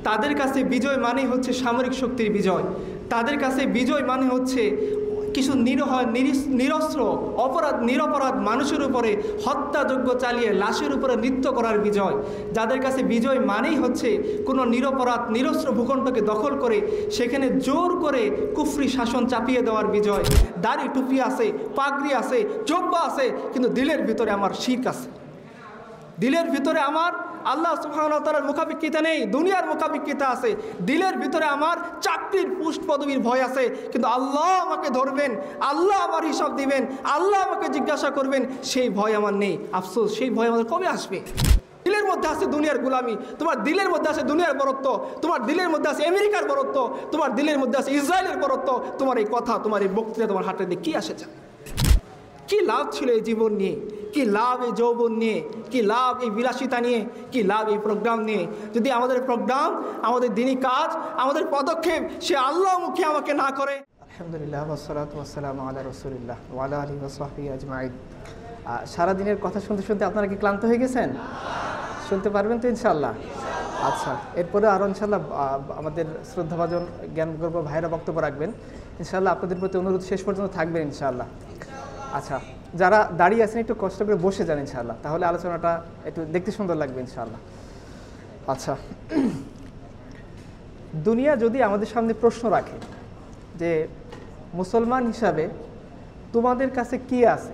তাদের কাছে বিজয় মানে হচ্ছে সামরিক শক্তির বিজয়। তাদের কাছে বিজয় মানে হচ্ছে কিছু নিরস্ত্র নিরপরাধ মানুষের উপরে হত্যাযজ্ঞ চালিয়ে লাশের উপরে নৃত্য করার বিজয়। যাদের কাছে বিজয় মানেই হচ্ছে কোনো নিরপরাধ নিরস্ত্র ভূখণ্ডকে দখল করে সেখানে জোর করে কুফরি শাসন চাপিয়ে দেওয়ার বিজয়। দাড়ি টুপি আছে, পাগড়ি আছে, জব্বা আছে, কিন্তু দিলের ভিতরে আমার শিরক আছে। দিলের ভিতরে আমার আল্লাহ সুবহানাহু ওয়া তাআলার মুখাপেক্ষিতা নেই, দুনিয়ার মুখাপেক্ষিতা আছে। দিলের ভিতরে আমার চাকরির পোস্ট পদবীর ভয় আছে, কিন্তু আল্লাহ আমাকে ধরবেন, আল্লাহ আমার হিসাব দিবেন, আল্লাহ আমাকে জিজ্ঞাসা করবেন, সেই ভয় আমার নেই। আফসোস, সেই ভয় আমাদের কবে আসবে? দিলের মধ্যে আছে দুনিয়ার গোলামি, তোমার দিলের মধ্যে আছে দুনিয়ার বরত্ব, তোমার দিলের মধ্যে আছে আমেরিকার বরত্ব, তোমার দিলের মধ্যে আছে ইসরায়েলের বরত্ব। তোমার এই কথা, তোমার এই বক্তৃতা তোমার হাতে দিয়ে কী আসে যায়? কি লাভ ছিল এই জীবন নিয়ে? কি লাভ এই যৌবন নিয়ে? কি লাভ এই বিলাসিতা নিয়ে? কি লাভ এই প্রোগ্রাম নিয়ে? যদি আমাদের প্রোগ্রাম, আমাদের দিনী কাজ, আমাদের পদক্ষেপ সে আল্লাহ মুখে আমাকে না করে। আলহামদুলিল্লাহ ওয়াসসালাতু ওয়াসসালামু আলা রাসূলিল্লাহ ওয়া আলা আলিহি ওয়া সাহবিহি আজমাইন। সারাদিনের কথা শুনতে শুনতে আপনারা কি ক্লান্ত হয়ে গেছেন? শুনতে পারবেন তো ইনশাআল্লাহ? আচ্ছা, এরপরে আরও ইনশাআল্লাহ আমাদের শ্রদ্ধাভাজন জ্ঞানগর্ভ ভাইরা বক্তব্য রাখবেন। ইনশাআল্লাহ আপনাদের প্রতি অনুরোধ শেষ পর্যন্ত থাকবেন ইনশাআল্লাহ। আচ্ছা, যারা দাঁড়িয়ে আছেন একটু কষ্ট করে বসে যান ইনশাআল্লাহ, তাহলে আলোচনাটা একটু দেখতে সুন্দর লাগবে ইনশাআল্লাহ। আচ্ছা, দুনিয়া যদি আমাদের সামনে প্রশ্ন রাখে যে মুসলমান হিসাবে তোমাদের কাছে কি আছে,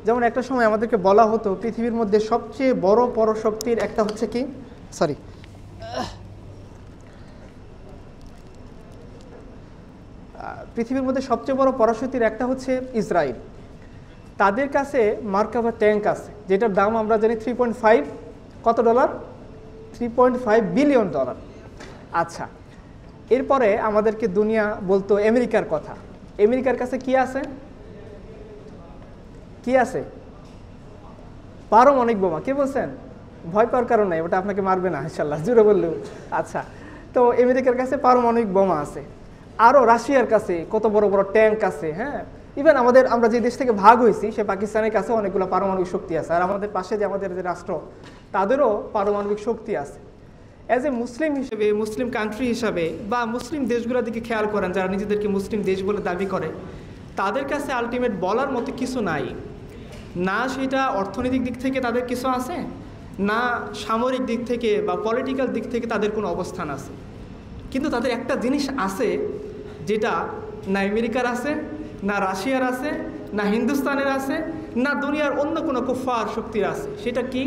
যেমন একটা সময় আমাদেরকে বলা হতো পৃথিবীর মধ্যে সবচেয়ে বড় পরশক্তির একটা হচ্ছে কি, পৃথিবীর মধ্যে সবচেয়ে বড় পরাশক্তির একটা হচ্ছে ইসরায়েল। তাদের কাছে মার্কাভা ট্যাঙ্ক আছে, যেটার দাম আমরা জানি 3.5 কত ডলার? 3.5 billion dollar. আচ্ছা, এরপরে আমাদেরকে দুনিয়া বলতো আমেরিকার কথা। আমেরিকার কাছে কি আছে? কি আছে? পারমাণবিক বোমা। কে বলছেন? ভয় পাওয়ার কারণ নাই, ওটা আপনাকে মারবে না ইনশাআল্লাহ, জোরে বললেও। আচ্ছা, তো আমেরিকার কাছে পারমাণবিক বোমা আছে। আরও রাশিয়ার কাছে কত বড় বড় ট্যাঙ্ক আছে। হ্যাঁ, ইভেন আমরা যে দেশ থেকে ভাগ হয়েছি সে পাকিস্তানের কাছে অনেকগুলো পারমাণবিক শক্তি আছে। আর আমাদের পাশে যে আমাদের যে রাষ্ট্র, তাদেরও পারমাণবিক শক্তি আছে। অ্যাজ এ মুসলিম হিসেবে, মুসলিম কান্ট্রি হিসাবে, বা মুসলিম দেশগুলোর দিকে খেয়াল করেন যারা নিজেদেরকে মুসলিম দেশ বলে দাবি করে, তাদের কাছে আলটিমেট বলার মতো কিছু নাই। না সেটা অর্থনৈতিক দিক থেকে তাদের কিছু আছে, না সামরিক দিক থেকে বা পলিটিক্যাল দিক থেকে তাদের কোনো অবস্থান আছে। কিন্তু তাদের একটা জিনিস আছে যেটা না আমেরিকার আছে, না রাশিয়ার আছে, না হিন্দুস্তানের আছে, না দুনিয়ার অন্য কোনো কুফার শক্তির আছে। সেটা কি?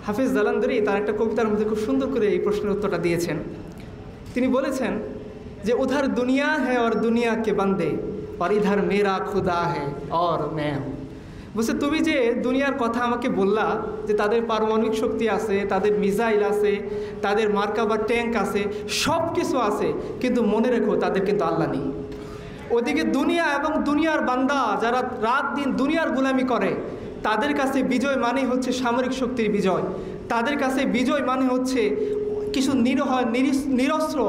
হাফিজ জালান্দারি তার একটা কবিতার মধ্যে খুব সুন্দর করে এই প্রশ্নের উত্তরটা দিয়েছেন। তিনি বলেছেন যে উধার দুনিয়া হ্যায় और दुनिया के बंदे और इधर मेरा खुदा है और मैं हूँ। বলছে তুমি যে দুনিয়ার কথা আমাকে বললা যে তাদের পারমাণবিক শক্তি আছে, তাদের মিসাইল আছে, তাদের মার্কাভা ট্যাঙ্ক আছে, সব কিছু আছে, কিন্তু মনে রেখো তাদের কিন্তু আল্লাহ নেই। ওদিকে দুনিয়া এবং দুনিয়ার বান্দা যারা রাত দিন দুনিয়ার গোলামি করে, তাদের কাছে বিজয় মানে হচ্ছে সামরিক শক্তির বিজয়। তাদের কাছে বিজয় মানে হচ্ছে কিছু নিরস্ত্র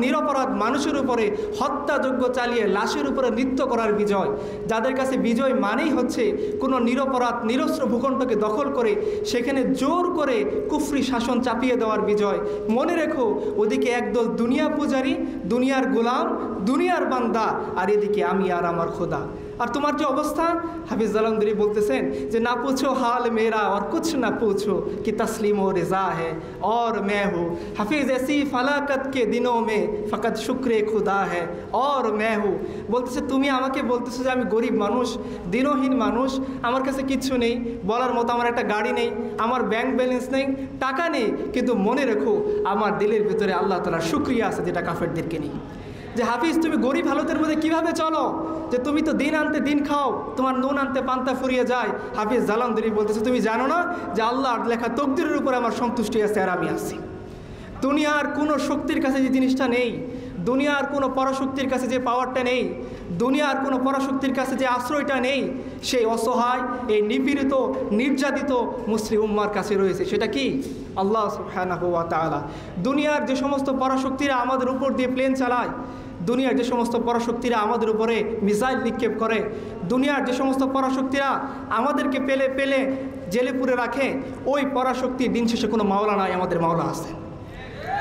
নিরপরাধ মানুষের উপরে হত্যাযজ্ঞ চালিয়ে লাশের উপরে নৃত্য করার বিজয়। যাদের কাছে বিজয় মানেই হচ্ছে কোনো নিরপরাধ নিরস্ত্র ভূখণ্ডকে দখল করে সেখানে জোর করে কুফরি শাসন চাপিয়ে দেওয়ার বিজয়। মনে রেখো ওদিকে একদল দুনিয়া পূজারী, দুনিয়ার গোলাম, দুনিয়ার বান্দা, আর এদিকে আমি আর আমার খোদা। আর তোমার যে অবস্থা, হাফিজ জালান্দারি বলতেছেন যে না পুছো হাল মেরা और कुछ ना पूछो कि तस्लीम व रिज़ा है और मैं हूँ। হাফিজ ऐसी फलाकत के दिनों में फ़कत शुक्र खुदा है और मैं हूँ। বলতেছে তুমি আমাকে বলতেছো যে আমি গরিব মানুষ, দিনহীন মানুষ, আমার কাছে কিচ্ছু নেই, বলার মতো আমার একটা গাড়ি নেই, আমার ব্যাংক ব্যালেন্স নেই, টাকা নেই, কিন্তু মনে রেখো আমার দিলের ভিতরে আল্লাহ তাআলার শুকরিয়া আছে, যেটা কাফেরদেরকে নেই। যে হাফিজ তুমি গরিব হালতের মধ্যে কিভাবে চলো, যে তুমি তো দিন আনতে দিন খাও, তোমার নুন আনতে পান্তা ফুরিয়ে যায়। হাফিজ জালান্দারি বলতেছে তুমি জানো না যে আল্লাহর লেখা তকদিরের উপরে আমার সন্তুষ্টি আছে আর আমি আছি। দুনিয়ার কোনো শক্তির কাছে যে জিনিসটা নেই, দুনিয়ার কোনো পরাশক্তির কাছে যে পাওয়ারটা নেই, দুনিয়ার কোনো পরাশক্তির কাছে যে আশ্রয়টা নেই, সেই অসহায়, এই নিপীড়িত, নির্যাতিত মুসলিম উম্মার কাছে রয়েছে। সেটা কি? আল্লাহ সুবহানাহু ওয়া তাআলা। দুনিয়ার যে সমস্ত পরাশক্তিরা আমাদের উপর দিয়ে প্লেন চালায়, দুনিয়ার যে সমস্ত পরাশক্তিরা আমাদের উপরে মিসাইল নিক্ষেপ করে, দুনিয়ার যে সমস্ত পরাশক্তিরা আমাদেরকে পেলে জেলে পুরে রাখে, ওই পরাশক্তি দিন শেষে কোনো মাওলা নাই, আমাদের মাওলা আছে।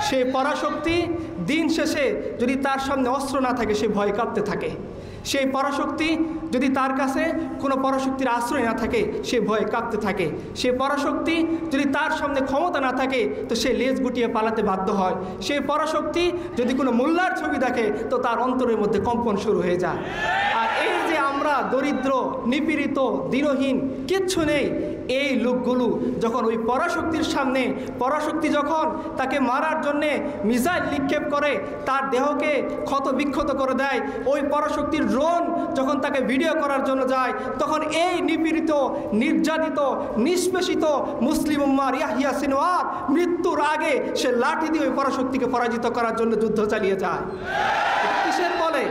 সেই পরাশক্তি দিন শেষে যদি তার সামনে অস্ত্র না থাকে, সে ভয় কাঁপতে থাকে। সেই পরাশক্তি যদি তার কাছে কোনো পরাশক্তির আশ্রয় না থাকে, সে ভয়ে কাঁপতে থাকে। সেই পরাশক্তি যদি তার সামনে ক্ষমতা না থাকে, তো সে লেজ গুটিয়ে পালাতে বাধ্য হয়। সেই পরাশক্তি যদি কোনো মোল্লার ছবি দেখে, তো তার অন্তরের মধ্যে কম্পন শুরু হয়ে যায়। আর এই যে আমরা দরিদ্র, নিপীড়িত, দীনহীন, কিচ্ছু নেই, এই লোকগুলো যখন ওই পরাশক্তির সামনে, পরাশক্তি যখন তাকে মারার জন্যে মিসাইল নিক্ষেপ করে, তার দেহকে ক্ষত বিক্ষত করে দেয়, ওই পরাশক্তির ড্রোন যখন তাকে ভিডিও করার জন্য যায়, তখন এই নিপীড়িত, নির্যাতিত, নিষ্পেষিত মুসলিম উম্মার ইয়াহিয়া সিনওয়ার মৃত্যুর আগে সে লাঠি দিয়ে ওই পরাশক্তিকে পরাজিত করার জন্য যুদ্ধ চালিয়ে যায়। কিসের বলে?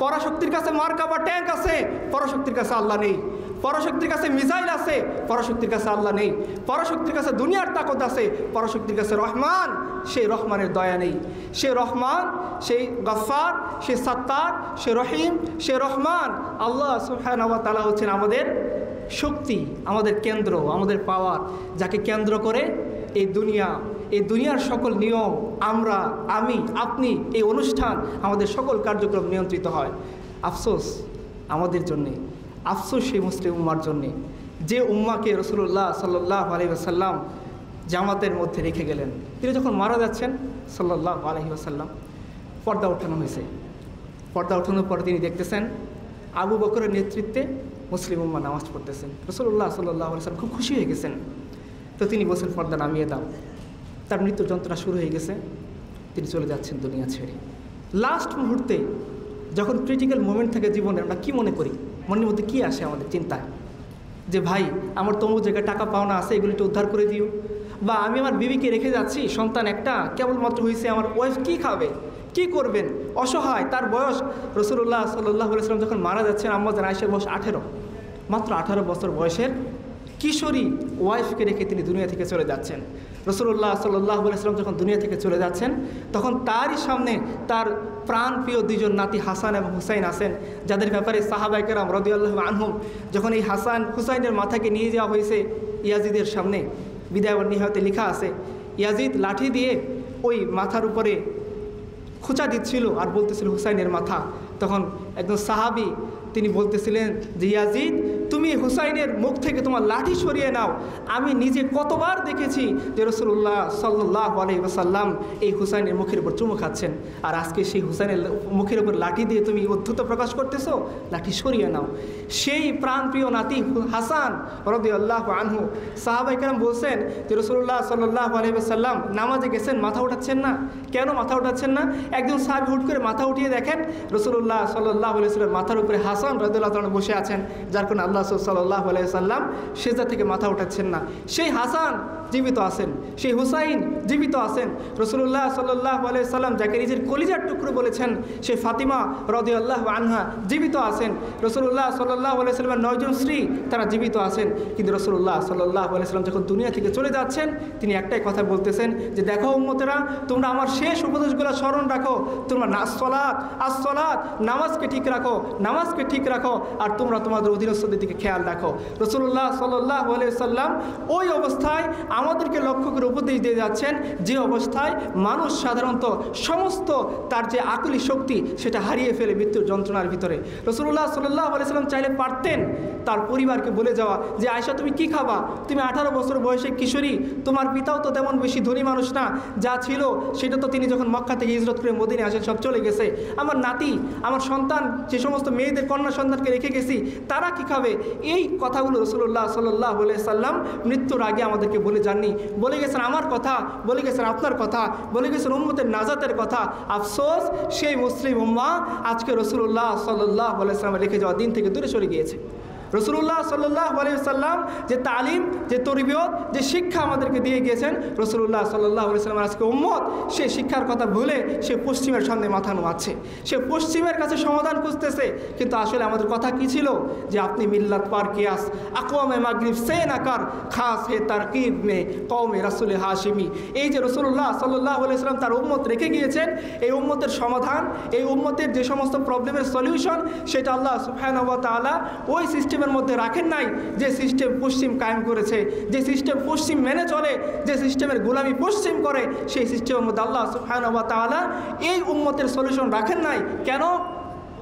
পরাশক্তির কাছে মার্কা বা ট্যাঙ্ক আছে, পরাশক্তির কাছে আল্লাহ নেই। পরাশক্তির কাছে মিসাইল আছে, পরাশক্তির কাছে আল্লাহ নেই। পরাশক্তির কাছে দুনিয়ার তাকত আছে, পরাশক্তির কাছে রহমান, সেই রহমানের দয়া নেই। সে রহমান, সেই গফফার, সে সাত্তার, সে রহিম, সে রহমান। আল্লাহ সুবহানাহু ওয়া তাআলা হচ্ছেন আমাদের শক্তি, আমাদের কেন্দ্র, আমাদের পাওয়ার, যাকে কেন্দ্র করে এই দুনিয়ার সকল নিয়ম, আমরা, আমি, আপনি, এই অনুষ্ঠান, আমাদের সকল কার্যক্রম নিয়ন্ত্রিত হয়। আফসোস আমাদের জন্যে, আফসোস সেই মুসলিম উম্মার জন্যে, যে উম্মাকে রাসূলুল্লাহ সাল্লাল্লাহু আলাইহি ওয়াসাল্লাম জামাতের মধ্যে রেখে গেলেন। তিনি যখন মারা যাচ্ছেন সাল্লাল্লাহু আলাইহি ওয়াসাল্লাম, পর্দা ওঠানো হয়েছে। পর্দা ওঠানোর পর তিনি দেখতেছেন আবু বকরের নেতৃত্বে মুসলিম উম্মা নামাজ পড়তেছেন। রাসূলুল্লাহ সাল্লাল্লাহু আলাইহি ওয়াসাল্লাম খুব খুশি হয়ে গেছেন। তো তিনি বলছেন, পর্দা নামিয়ে দাও। তার মৃত্যুর যন্ত্রণা শুরু হয়ে গেছে, তিনি চলে যাচ্ছেন দুনিয়া ছেড়ে। লাস্ট মুহূর্তে যখন ক্রিটিক্যাল মোমেন্ট থাকে জীবনে, আমরা কী মনে করি? মনের মধ্যে কী আসে আমাদের চিন্তায়? যে ভাই, আমার তমুক জায়গায় টাকা পাওনা আছে, এগুলো একটু উদ্ধার করে দিও। বা আমি আমার বিবিকে রেখে যাচ্ছি, সন্তান একটা কেবলমাত্র হয়েছে, আমার ওয়াইফ কী খাবে, কী করবেন? অসহায়, তার বয়স, রাসূলুল্লাহ সাল্লাল্লাহু আলাইহি ওয়াসাল্লাম যখন মারা যাচ্ছেন, আম্মা জান আয়েশার বয়স 18, মাত্র 18 বছর বয়সের কিশোরী ওয়াইফকে রেখে তিনি দুনিয়া থেকে চলে যাচ্ছেন। রাসূলুল্লাহ সাল্লাল্লাহু আলাইহি ওয়াসাল্লাম যখন দুনিয়া থেকে চলে যাচ্ছেন, তখন তারই সামনে তার প্রাণপ্রিয় দুইজন নাতি হাসান এবং হুসাইন আছেন, যাদের ব্যাপারে সাহাবায়ে কেরাম রাদিয়াল্লাহু আনহুম যখন এই হাসান হুসাইনের মাথাকে নিয়ে যাওয়া হয়েছে ইয়াজিদের সামনে, বিদায় ওয়ান নিহায়াতে লেখা আছে, ইয়াজিদ লাঠি দিয়ে ওই মাথার উপরে খোঁচা দিচ্ছিল আর বলতেছিল হুসাইনের মাথা। তখন একজন সাহাবী তিনি বলতেছিলেন যে, ইয়াজিদ, তুমি হুসাইনের মুখ থেকে তোমার লাঠি সরিয়ে নাও। আমি নিজে কতবার দেখেছি যে রাসূলুল্লাহ সাল্লাল্লাহু আলাইহি ওয়াসাল্লাম এই হুসাইনের মুখের উপর চুমু খাচ্ছেন, আর আজকে সেই হুসাইনের মুখের উপর লাঠি দিয়ে তুমি উদ্ধত প্রকাশ করতেছো, লাঠি সরিয়ে নাও। সেই প্রাণপ্রিয় নাতি হাসান রাদিয়াল্লাহু আনহু, সাহাবায়ে কেরাম বলছেন যে রাসূলুল্লাহ সাল্লাল্লাহু আলাইহি ওয়াসাল্লাম নামাজে গেছেন, মাথা উঠাচ্ছেন না কেন? মাথা উঠাচ্ছেন না? একজন সাহাবী হুট করে মাথা উঠিয়ে দেখেন রাসূলুল্লাহ সাল্লাল্লাহু আলাইহি ওয়াসাল্লাম মাথার উপরে হাসান রাদিয়াল্লাহু তাআলা বসে আছেন, যার কারণে আল্লাহ সাল্লাল্লাহু আলাইহি ওয়াসাল্লাম সেজদা থেকে মাথা উঠাচ্ছেন না। সেই হাসান জীবিত আছেন, সেই হুসাইন জীবিত আছেন। রাসূলুল্লাহ সাল্লাল্লাহু আলাইহি ওয়াসাল্লাম যাকে নিজের কলিজার টুকরো বলেছেন, সেই ফাতিমা রাদিয়াল্লাহু আনহা জীবিত আছেন। রাসূলুল্লাহ সাল্লাল্লাহু আলাইহি ওয়াসাল্লামের 9 জন স্ত্রী তারা জীবিত আছেন। কিন্তু রাসূলুল্লাহ সাল্লাল্লাহু আলাইহি ওয়াসাল্লাম যখন দুনিয়া থেকে চলে যাচ্ছেন, তিনি একটাই কথা বলতেছেন যে, দেখো উম্মতেরা, তোমরা আমার শেষ উপদেশগুলো স্মরণ রাখো, তোমরা আসসালাত নামাজকে ঠিক রাখো, নামাজকে ঠিক রাখো, আর তোমরা তোমাদের অধীনস্থদের দিকে খেয়াল রাখো। রাসূলুল্লাহ সাল্লাল্লাহু আলাইহি ওয়াসাল্লাম ওই অবস্থায় আমাদেরকে লক্ষ্য করে উপদেশ দিয়ে যাচ্ছেন, যে অবস্থায় মানুষ সাধারণত সমস্ত তার যে আকলি শক্তি সেটা হারিয়ে ফেলে মৃত্যুর যন্ত্রণার ভিতরে। রাসূলুল্লাহ সাল্লাল্লাহু আলাইহি ওয়াসাল্লাম চাইলে পারতেন তার পরিবারকে বলে যাওয়া যে, আয়েশা তুমি কি খাবা? তুমি 18 বছর বয়সে কিশোরী, তোমার পিতাও তো তেমন বেশি ধনী মানুষ না, যা ছিল সেটা তো তিনি যখন মক্কা থেকে হিজরত করে মদিনায় আসেন সব চলে গেছে। আমার নাতি, আমার সন্তান, যে সমস্ত মেয়েদের কন্যা সন্তানকে রেখে গেছি, তারা কি খাবে? এই কথাগুলো রাসূলুল্লাহ সাল্লাল্লাহু আলাইহি সাল্লাম মৃত্যুর আগে আমাদেরকে বলে যাননি। বলে গেছেন আমার কথা, বলে গেছেন আপনার কথা, বলে গেছেন উম্মতের নাজাতের কথা। আফসোস, সেই মুসলিম উম্মাহ আজকে রাসূলুল্লাহ সাল্লাল্লাহু আলাইহি সাল্লাম রেখে যাওয়া দিন থেকে দূরে সরে গিয়েছে। রাসূলুল্লাহ সাল্লাল্লাহু আলাইহি ওয়াসাল্লাম যে তালিম, যে তরবিয়ত, যে শিক্ষা আমাদেরকে দিয়ে গিয়েছেন, রাসূলুল্লাহ সাল্লাল্লাহু আলাইহি ওয়াসাল্লাম আজকে উম্মত সেই শিক্ষার কথা ভুলে সে পশ্চিমের সামনে মাথা নোয়াচ্ছে, সে পশ্চিমের কাছে সমাধান খুঁজতেছে। কিন্তু আসলে আমাদের কথা কি ছিল? যে আপনি মিল্লাত পার কিয়াস আকওয়ামে মাগরিব সে নাকার খাস হে তারকিব মে কওমে রাসূল হাশিমি। এই যে রাসূলুল্লাহ সাল্লাল্লাহু আলাইহি ওয়াসাল্লাম তার উম্মত রেখে গিয়েছেন, এই উম্মতের সমাধান, এই উম্মতের যে সমস্ত প্রবলেমের সলিউশন, সেটা আল্লাহ সুবহানাহু ওয়া তাআলা ওই সিস্টেম সিস্টেমের মধ্যে রাখেন নাই যে সিস্টেম পশ্চিম কায়েম করেছে, যে সিস্টেম পশ্চিম মেনে চলে, যে সিস্টেমের গোলামি পশ্চিম করে, সেই সিস্টেমের মধ্যে আল্লাহ সুবহানাহু ওয়া তাআলা এই উম্মতের সলিউশন রাখেন নাই। কেন?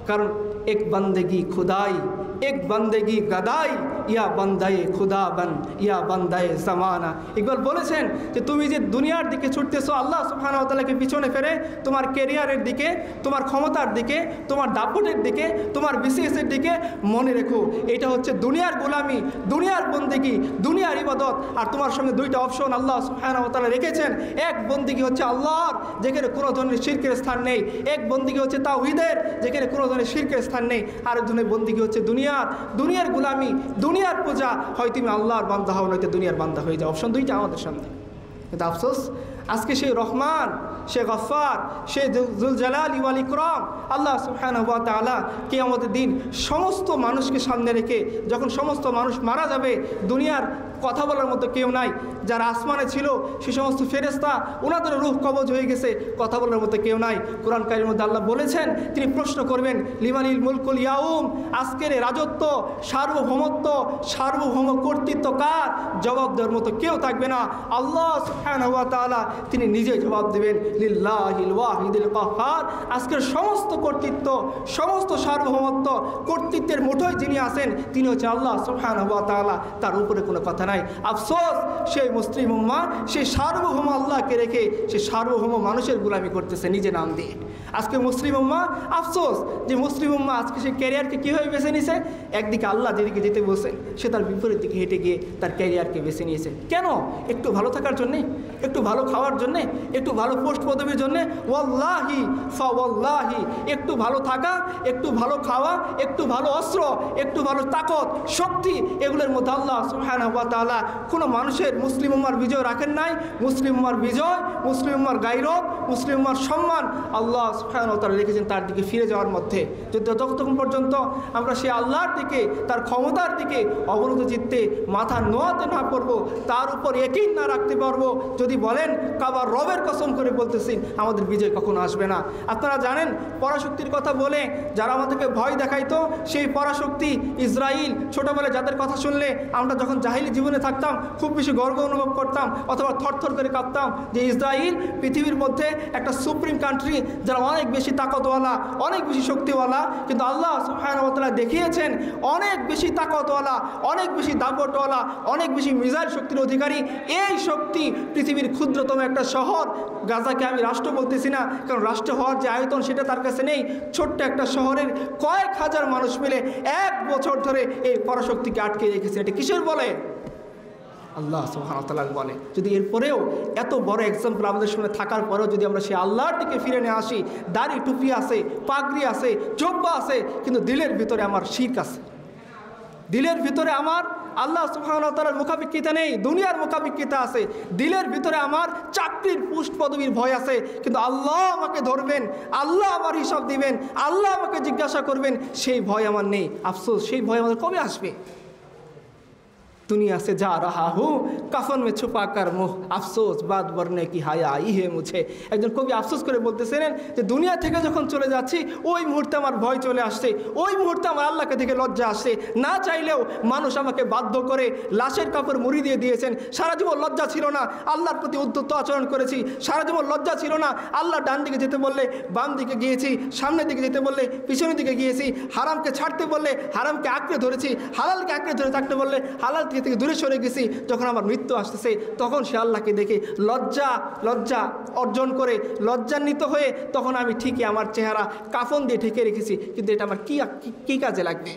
কারণ এক বন্দেগি খুদাই, এক বন্দেগি গদাই, ইয়া বান্দায়ে খুদা বান, ইয়া বান্দায়ে জামানা। ইকবাল বলেছেন যে তুমি যে দুনিয়ার দিকে ছুটতেছো আল্লাহ সুবহানাহু ওয়া তাআলাকে পিছনে ফেরে তোমার ক্যারিয়ারের দিকে, তোমার ক্ষমতার দিকে, তোমার দাপটের দিকে, তোমার বিসিএসের দিকে, মনে রেখো এটা হচ্ছে দুনিয়ার গোলামি, দুনিয়ার বন্দেগি, দুনিয়ার ইবাদত। আর তোমার সঙ্গে দুইটা অপশন আল্লাহ সুবহানাহু ওয়া তাআলা রেখেছেন। এক বন্দেগি হচ্ছে আল্লাহর, যেখানে কোনো ধরনের শিরকের স্থান নেই। এক বন্দেগি হচ্ছে তাওহীদের, যেখানে কোনো ধরনের শিরকের স্থান নেই। আর এক ধরনের বন্দেগি হচ্ছে দুনিয়ার গোলামি, দুনিয়ার পূজা। হয় তুমি আল্লাহর বান্দা হও, নয়তো দুনিয়ার বান্দা হয়ে যাও। অপশন দুইটা আমাদের সামনে। কিন্তু আফসোস আজকে সেই রহমান, সে গফফার, সে যুল জালালি ওয়াল ইকরাম আল্লাহ সুবহানাহু ওয়া তাআলা কিয়ামতের দিন সমস্ত মানুষকে সামনে রেখে যখন সমস্ত মানুষ মারা যাবে, দুনিয়ার কথা বলার মতো কেউ নাই। যারা আসমানে ছিল সে সমস্ত ফেরেশতা, ওনাদের রূহ কবজ হয়ে গেছে, কথা বলার মতো কেউ নাই। কোরআন কারীমের মধ্যে আল্লাহ বলেছেন তিনি প্রশ্ন করবেন লিমানিল মুলকুল ইয়াউম, আজকের রাজত্ব, সার্বভৌমত্ব, সার্বভৌম কর্তৃত্ব কার? জবাব দেওয়ার মতো কেউ থাকবে না। আল্লাহ সুবহানাহু ওয়া তাআলা তিনি নিজে জবাব দেবেন লিল্লাহিল ওয়াহিদিল কাহ্হার। আজকের সমস্ত কর্তৃত্ব, সমস্ত সার্বভৌমত্ব, কর্তৃত্বের মুঠোয় যিনি আছেন তিনি হচ্ছে আল্লাহ সুবহানাহু ওয়া তাআলা, তার উপরে কোনো কথা নাই। আফসোস সেই মুসলিম উম্মাহ সেই সার্বভৌম আল্লাহকে রেখে সে সার্বভৌম মানুষের গোলামি করতেছে নিজে নাম দিয়ে। আজকে মুসলিম উম্মাহ, আফসোস যে মুসলিম উম্মাহ আজকে সে ক্যারিয়ারকে কীভাবে বেছে নিয়েছে? একদিকে আল্লাহ যেদিকে যেতে বলছেন সে তার বিপরীত দিকে হেঁটে গিয়ে তার ক্যারিয়ারকে বেছে নিয়েছে। কেন? একটু ভালো থাকার জন্যে, একটু ভালো খাওয়ার জন্যে, একটু ভালো পোস্ট পদবীর জন্যে। ওয়াল্লাহি ফাওয়াল্লাহি, একটু ভালো থাকা, একটু ভালো খাওয়া, একটু ভালো অস্ত্র, একটু ভালো তাকত, শক্তি, এগুলোর মধ্যে আল্লাহ সুবহানাহু ওয়া তাআলা কোনো মানুষের মুসলিম উম্মার বিজয় রাখেন নাই। মুসলিম উম্মার বিজয়, মুসলিম উম্মার গায়রত, মুসলিম উম্মার সম্মান আল্লাহ সুবহানাহু ওয়া তাআলা রেখেছেন তার দিকে ফিরে যাওয়ার মধ্যে। যতক্ষণ পর্যন্ত আমরা সেই আল্লাহর দিকে, তার ক্ষমতার দিকে অবনত চিত্তে মাথা নোয়াতে না পারবো, তার উপর ইয়াকিন না রাখতে পারবো, যদি বলেন কাবার রবের কসম করে বলতেছি, আমাদের বিজয় কখনো আসবে না। আপনারা জানেন পরাশক্তির কথা বলে যারা আমাদেরকে ভয় দেখাইতো, সেই পরাশক্তি ইসরাইল, ছোটোবেলায় যাদের কথা শুনলে আমরা যখন জাহিলি জীবনে থাকতাম খুব বেশি গর্ব অনুভব করতাম অথবা থরথর করে কাঁপতাম যে ইসরাইল পৃথিবীর মধ্যে একটা সুপ্রিম কান্ট্রি, যারা অনেক বেশি তাকতওয়ালা, অনেক বেশি শক্তিওয়ালা। কিন্তু আল্লাহ সুবহানাহু ওয়া তাআলা দেখিয়েছেন অনেক বেশি তাকতওয়ালা, অনেক বেশি দাপটওয়ালা, অনেক বেশি মিসাইল শক্তির অধিকারী এই শক্তি। পৃথিবীর ক্ষুদ্রতম একটা শহর গাজাকে আমি রাষ্ট্র বলতেছি না, কারণ রাষ্ট্র হওয়ার যে আয়তন সেটা তার কাছে নেই। ছোট্ট একটা শহরের কয়েক হাজার মানুষ মিলে 1 বছর ধরে এই পরাশক্তিকে আটকে রেখেছে। এটা কিসের বলে? আল্লাহ সুবহানাহু ওয়া তাআলা বলে। যদি এরপরেও এত বড় এক্সাম্পল আমাদের সামনে থাকার পরেও যদি আমরা সেই আল্লাহর দিকে ফিরে নিয়ে আসি, দাড়ি টুপি আছে, পাগড়ি আছে, জব্বা আছে, কিন্তু দিলের ভিতরে আমার শিরক আছে, দিলের ভিতরে আমার আল্লাহ সুবহানাহু ওয়া তাআলার মুখাপেক্ষিতা নেই, দুনিয়ার মুখাপেক্ষিতা আছে। দিলের ভিতরে আমার চাকরির পোস্ট পদবীর ভয় আছে, কিন্তু আল্লাহ আমাকে ধরবেন, আল্লাহ আমার হিসাব দিবেন, আল্লাহ আমাকে জিজ্ঞাসা করবেন, সেই ভয় আমার নেই। আফসোস সেই ভয় আমাদের কবে আসবে? दुनिया से जा रहा हूँ कफन में छुपा कर मुँह अफसोस बात बरने की हाया आई है मुझे। একজন কবি আফসোস করে বলতেছিলেন যে দুনিয়া থেকে যখন চলে যাচ্ছি ওই মুহূর্তে আমার ভয় চলে আসছে, ওই মুহূর্তে আমার আল্লাহকে দেখে লজ্জা আসছে। না চাইলেও মানুষ আমাকে বাধ্য করে লাশের কাপড় মুড়ি দিয়ে দিয়েছেন। সারা জীবন লজ্জা ছিল না, আল্লাহর প্রতি উদ্ধত আচরণ করেছি। সারা জীবন লজ্জা ছিল না, আল্লাহ ডান দিকে যেতে বললে বাম দিকে গিয়েছি, সামনের দিকে যেতে বললে পিছনের দিকে গিয়েছি, হারামকে ছাড়তে বললে হারামকে আঁকড়ে ধরেছি, হালালকে আঁকড়ে ধরে থাকতে বললে হালাল থেকে দূরে সরে গেছি। যখন আমার মৃত্যু আসতেছে তখন সে আল্লাহকে দেখে লজ্জা অর্জন করে লজ্জান্বিত হয়ে তখন আমি ঠিকই আমার চেহারা কাফন দিয়ে ঢেকে রেখেছি, কিন্তু এটা আমার কি কাজে লাগবে?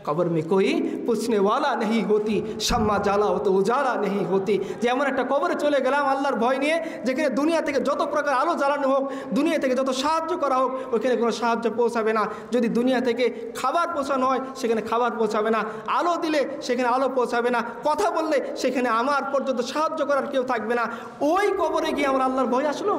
কবর में कोई पूछने वाला नहीं होती, शम्मा জ্বালা হতো উজালা नहीं होती। যে এমন একটা কবরে চলে গেলাম আল্লাহর ভয় নিয়ে, যেখানে দুনিয়া থেকে যত প্রকার আলো জ্বালানো হোক, দুনিয়া থেকে যত সাহায্য করা হোক, ওইখানে কোনো সাহায্য পৌঁছাবে না। যদি দুনিয়া থেকে খাবার পৌঁছানো হয় সেখানে খাবার পৌঁছাবে না, আলো দিলে সেখানে আলো পৌঁছাবে না, কথা বললে সেখানে আমার পর্যন্ত সাহায্য করার কেউ থাকবে না। ওই কবরে গিয়ে আমার আল্লাহর ভয় আসলো।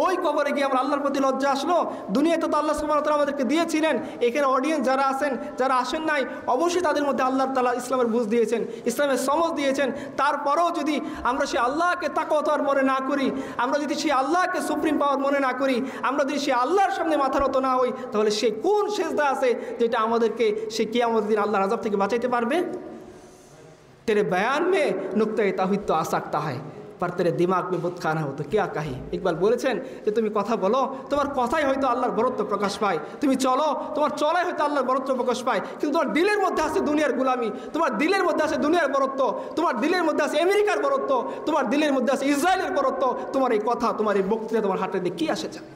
ওই কবরে গিয়ে আমরা আল্লাহর প্রতি লজ্জা আসলো। দুনিয়াতে তো আল্লাহ সুবহানাহু ওয়া তাআলা আমাদেরকে দিয়েছিলেন, এখানে অডিয়েন্স যারা আছেন, যারা আসেন নাই, অবশ্যই তাদের মধ্যে আল্লাহ তাআলা ইসলামের বুঝ দিয়েছেন, ইসলামের সমঝ দিয়েছেন। তারপরেও যদি আমরা সেই আল্লাহকে তাকওয়ার মনে না করি, আমরা যদি সেই আল্লাহকে সুপ্রিম পাওয়ার মনে না করি, আমরা যদি সেই আল্লাহর সামনে মাথা নত না হই, তাহলে সে কোন সেজদা আছে যেটা আমাদেরকে সে কিয়ামতের দিন আল্লাহর আযাব থেকে বাঁচাইতে পারবে? तेरे बयान में नुक्ता ताहीद तो आ सकता है पर तेरे दिमाग में बुत खाना हो तो क्या कही। ইকবাল বলেছেন যে তুমি কথা বলো, তোমার কথাই হয়তো আল্লাহর বরত্ব প্রকাশ পায়, তুমি চলো, তোমার চলাই হয়তো আল্লাহর বরত্ব প্রকাশ পায়, কিন্তু তোমার দিলের মধ্যে আছে দুনিয়ার গোলামি, তোমার দিলের মধ্যে আছে দুনিয়ার বরত্ব, তোমার দিলের মধ্যে আছে আমেরিকার বরত্ব, তোমার দিলের মধ্যে আছে ইসরায়েলের বরত্ব। তোমার এই কথা, তোমার এই বক্তৃতা তোমার হাতে দিয়ে কী আসে যায়?